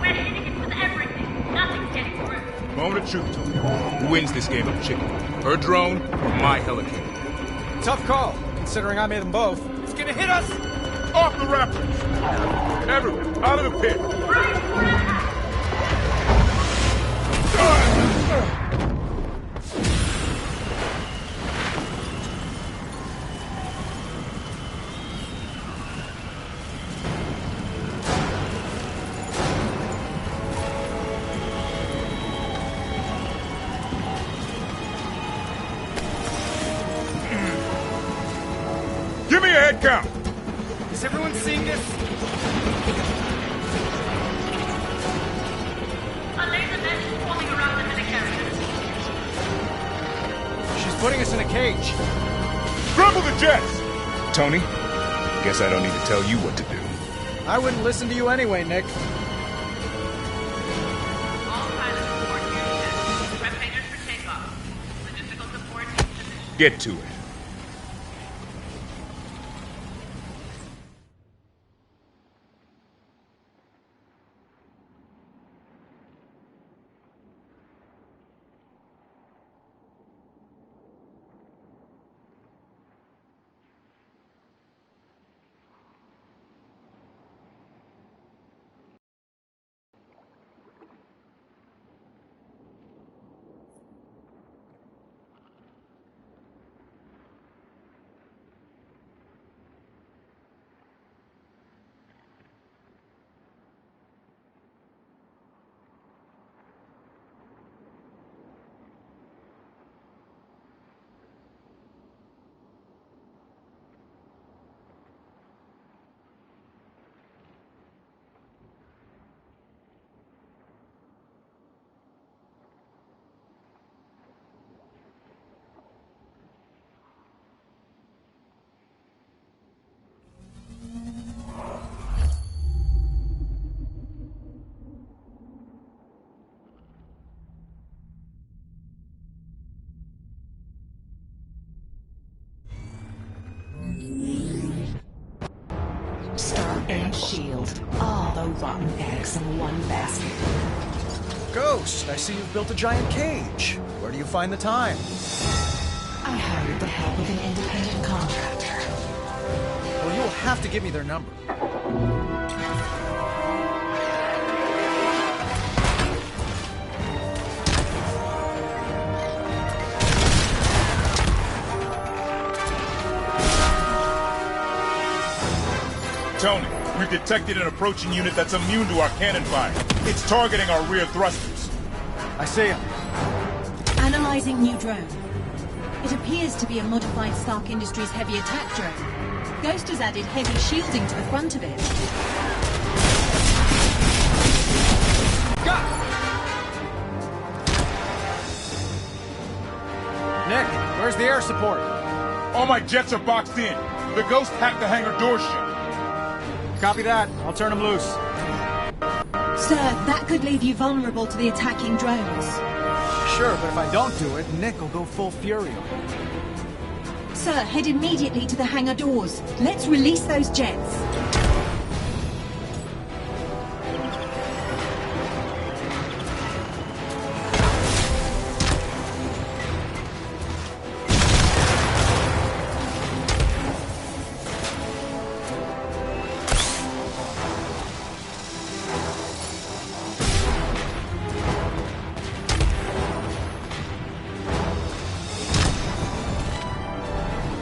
S10: We're hitting it with everything. Nothing's getting through.
S6: Moment of truth, Tony. Who wins this game of chicken? Her drone or my helicarrier?
S2: Tough call, considering I made them both.
S15: It's gonna hit us!
S6: Off the rapids! Everyone, out of the pit! Give me a head count!
S15: Is everyone seeing this?
S10: A laser mesh is forming around the helicarrier.
S2: She's putting us in a cage.
S6: Scramble the jets! Tony, guess I don't need to tell you what to do.
S2: I wouldn't listen to you anyway, Nick.
S10: All pilots report here check. Prep hangars for takeoff. Logistical support in position.
S6: Get to it.
S5: Stark and Shield. All the rotten eggs in one basket.
S2: Ghost, I see you've built a giant cage. Where do you find the time?
S5: I hired the help of an independent contractor.
S2: Well, you'll have to give me their number.
S6: Tony, we've detected an approaching unit that's immune to our cannon fire. It's targeting our rear thrusters.
S2: I see him.
S3: Analyzing new drone. It appears to be a modified Stark Industries heavy attack drone. Ghost has added heavy shielding to the front of it.
S2: Nick, where's the air support?
S6: All my jets are boxed in. The Ghost hacked the hangar door shut.
S2: Copy that. I'll turn them loose.
S12: Sir, that could leave you vulnerable to the attacking drones.
S2: Sure, but if I don't do it, Nick will go full fury on me.
S12: Sir, head immediately to the hangar doors. Let's release those jets.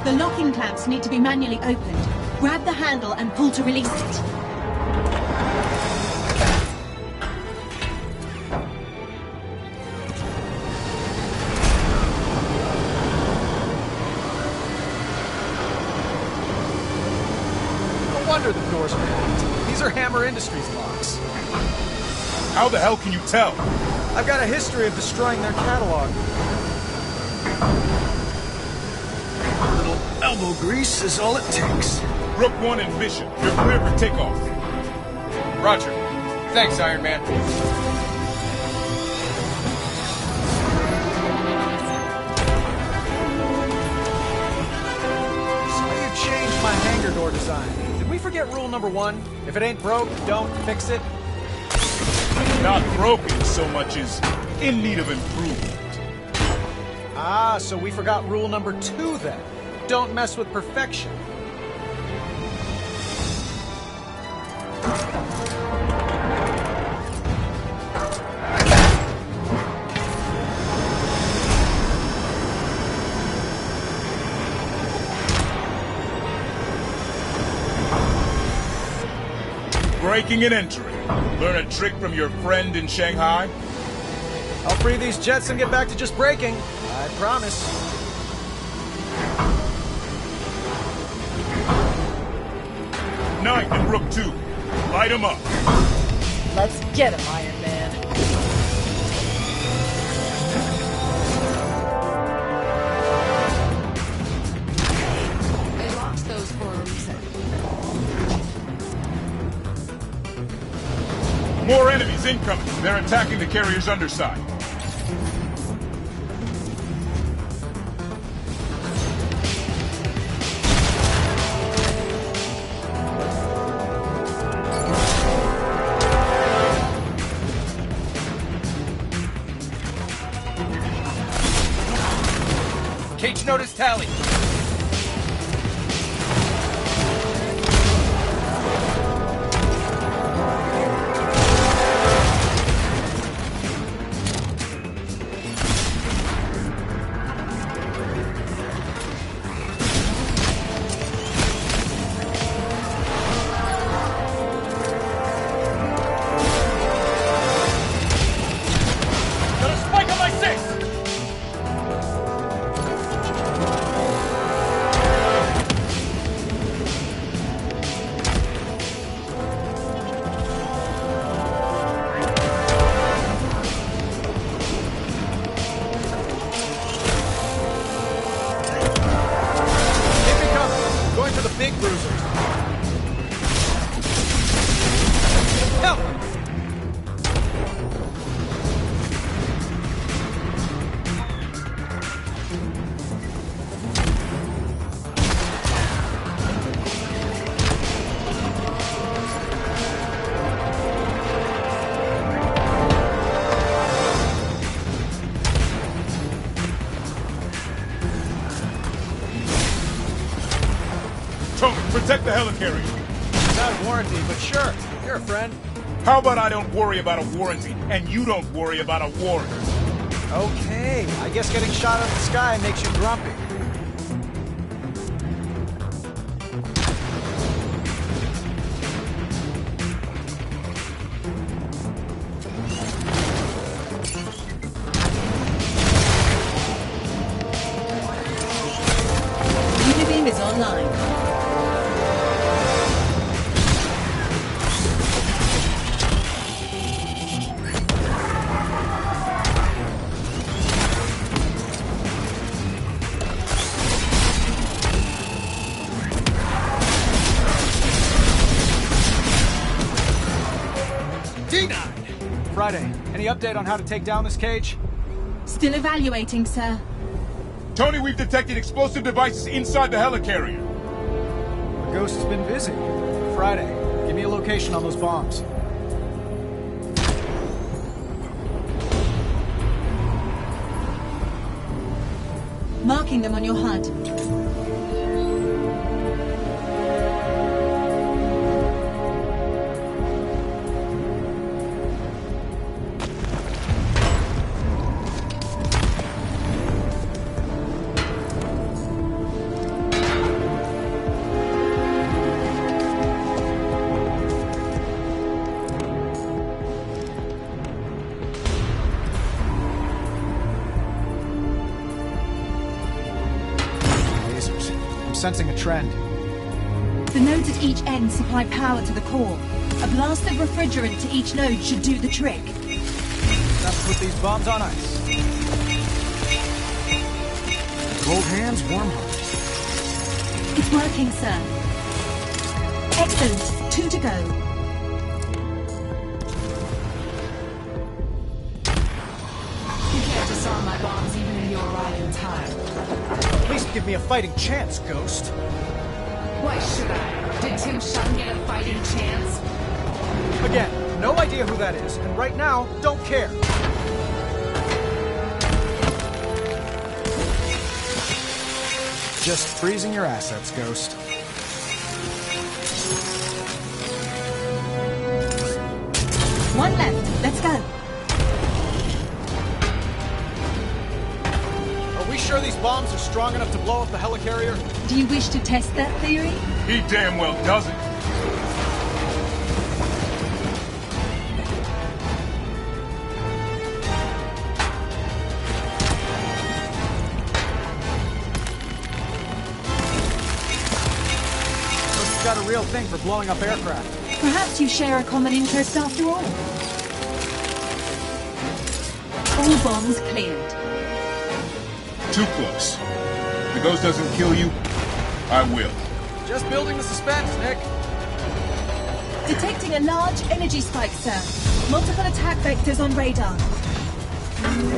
S12: The locking clamps need to be manually opened. Grab the handle and pull to release it.
S2: No wonder the doors are locked. These are Hammer Industries locks.
S6: How the hell can you tell?
S2: I've got a history of destroying their catalog. Elbow grease is all it takes.
S6: Rook 1 and Bishop, you're clear for takeoff.
S14: Roger. Thanks, Iron Man.
S2: So you changed my hangar door design. Did we forget rule number 1? If it ain't broke, don't fix it?
S6: Not broken so much as in need of improvement.
S2: Ah, so we forgot rule number 2 then. Don't mess with perfection.
S6: Breaking and entering. Learn a trick from your friend in Shanghai?
S2: I'll free these jets and get back to just braking. I promise.
S6: Knight and Rook 2. Light him up.
S13: Let's get him, Iron Man.
S5: They lost those for a reason.
S6: More enemies incoming. They're attacking the carrier's underside.
S14: Cage notice tally.
S15: Got a spike on my 6!
S2: Keep me coming. Going to the big bruiser. Help!
S6: Tony, protect the helicarrier.
S2: Without warranty, but sure. You're a friend.
S6: How about I don't worry about a warranty, and you don't worry about a warrant?
S2: Okay, I guess getting shot out of the sky makes you grumpy.
S3: Unibeam is online.
S2: update on how to take down this cage?
S12: Still evaluating, sir.
S6: Tony, we've detected explosive devices inside the helicarrier.
S2: The Ghost has been busy. Friday, give me a location on those bombs.
S12: Marking them on your HUD.
S2: Sensing a trend.
S12: The nodes at each end supply power to the core. A blast of refrigerant to each node should do the trick.
S2: Time to put these bombs on ice. Cold hands, warm hearts.
S12: It's working, sir. Excellent. 2 to go.
S5: You can't disarm my bombs even in your arriving time.
S2: At least give me a fighting chance, Ghost.
S5: Why should I? Did Tim Shun get a fighting chance?
S2: Again, no idea who that is, and right now, don't care. Just freezing your assets, Ghost.
S12: One left. Let's go.
S2: Are we sure these bombs are strong enough to blow up the helicarrier?
S12: Do you wish to test that theory?
S6: He damn well doesn't.
S2: Ghost has got a real thing for blowing up aircraft.
S12: Perhaps you share a common interest after all. All bombs cleared.
S6: Too close. If the Ghost doesn't kill you, I will.
S2: Just building the suspense, Nick.
S12: Detecting a large energy spike, sir. Multiple attack vectors on radar.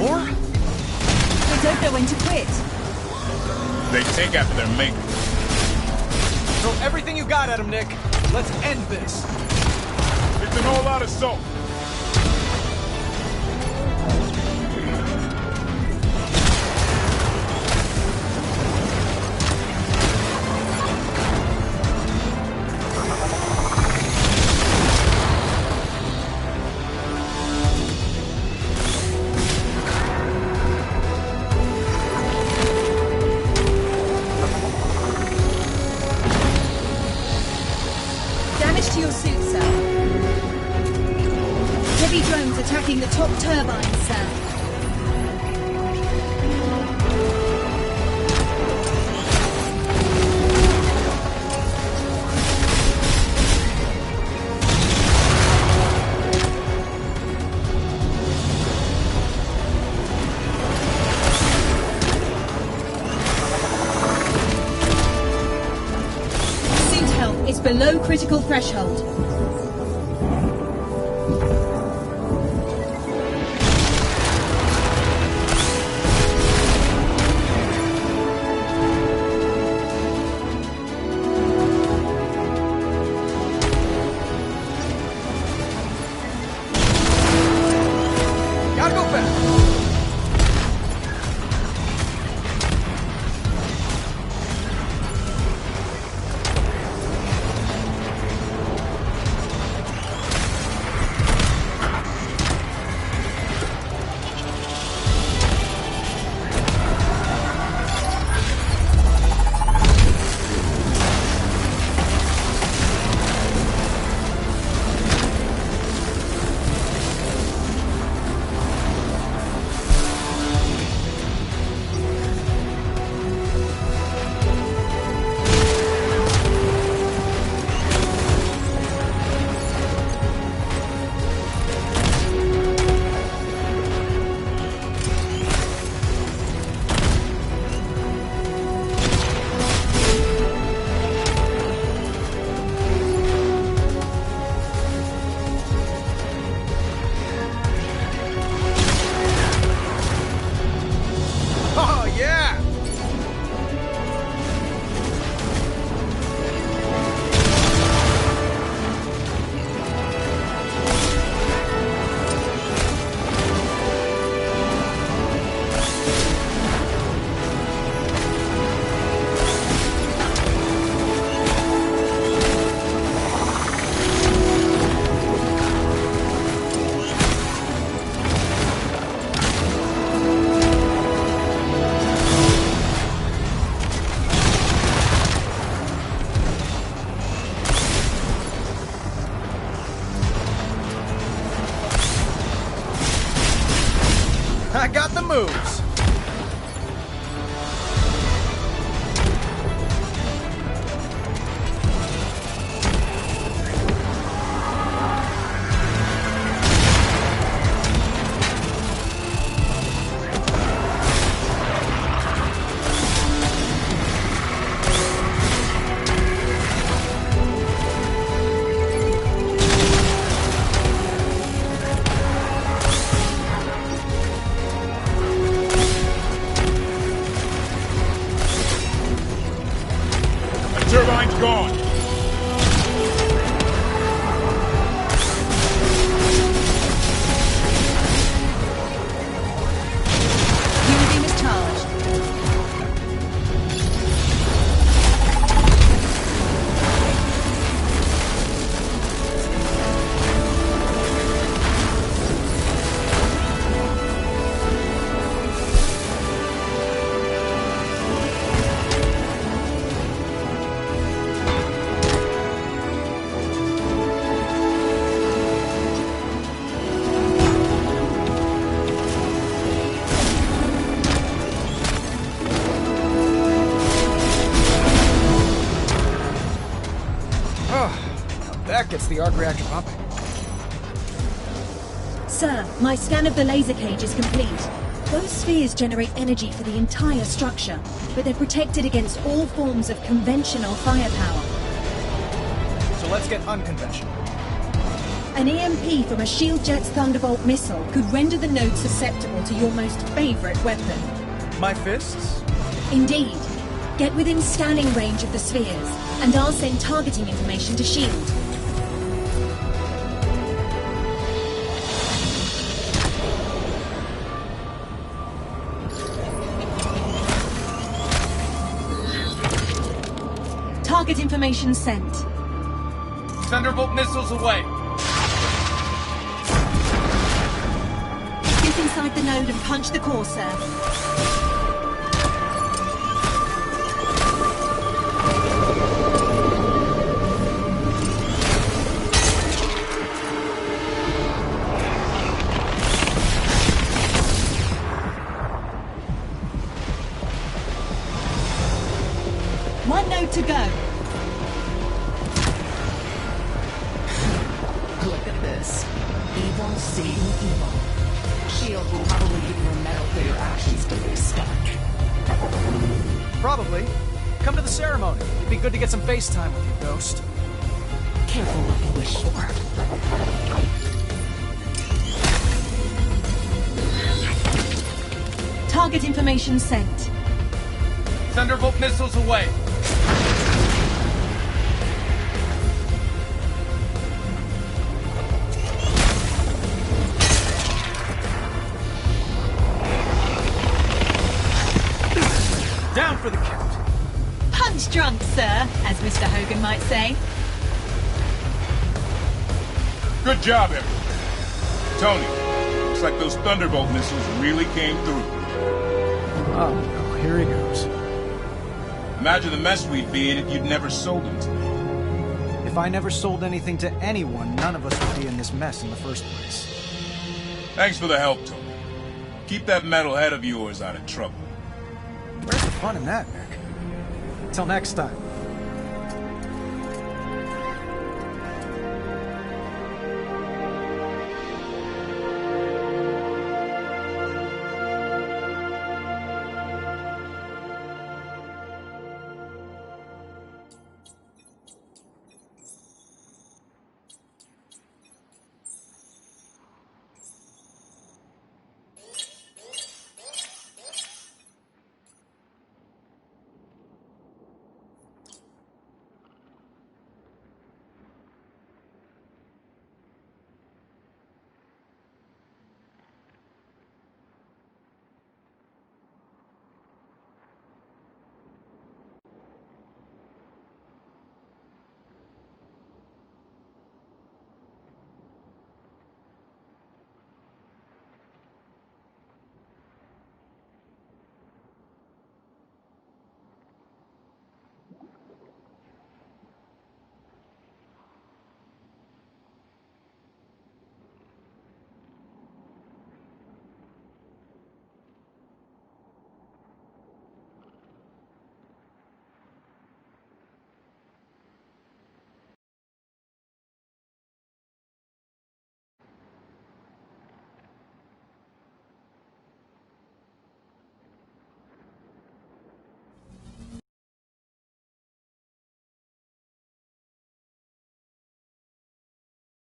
S2: Or?
S12: They don't know when to quit.
S6: They take after their maker.
S2: Throw everything you got at him, Nick. Let's end this.
S6: It's an all-out assault.
S12: Attacking the top turbine, sir. Suit health is below critical threshold.
S2: gets the arc reactor pumping.
S3: Sir, my scan of the laser cage is complete. Those spheres generate energy for the entire structure, but they're protected against all forms of conventional firepower.
S2: So let's get unconventional.
S3: An EMP from a Shield Jet's Thunderbolt missile could render the node susceptible to your most favorite weapon.
S2: My fists?
S3: Indeed. Get within scanning range of the spheres, and I'll send targeting information to Shield. Target information sent.
S14: Thunderbolt missiles away.
S3: Get inside the node and punch the core, sir. One node to go.
S5: Look at this. Evil seeing evil. Shield will probably give you a medal for your actions to be stuck.
S2: Probably. Come to the ceremony. It'd be good to get some FaceTime with you, Ghost.
S5: Careful what you wish for.
S3: Target information sent.
S14: Thunderbolt missiles away.
S2: Down for the count.
S3: Punch drunk, sir, as Mr. Hogan might say.
S6: Good job, everyone. Tony, looks like those Thunderbolt missiles really came through.
S2: Oh no, here he goes.
S6: Imagine the mess we'd be in if you'd never sold them to me.
S2: If I never sold anything to anyone, none of us would be in this mess in the first place.
S6: Thanks for the help, Tony. Keep that metal head of yours out of trouble.
S2: Where's the fun in that, Nick? Till next time.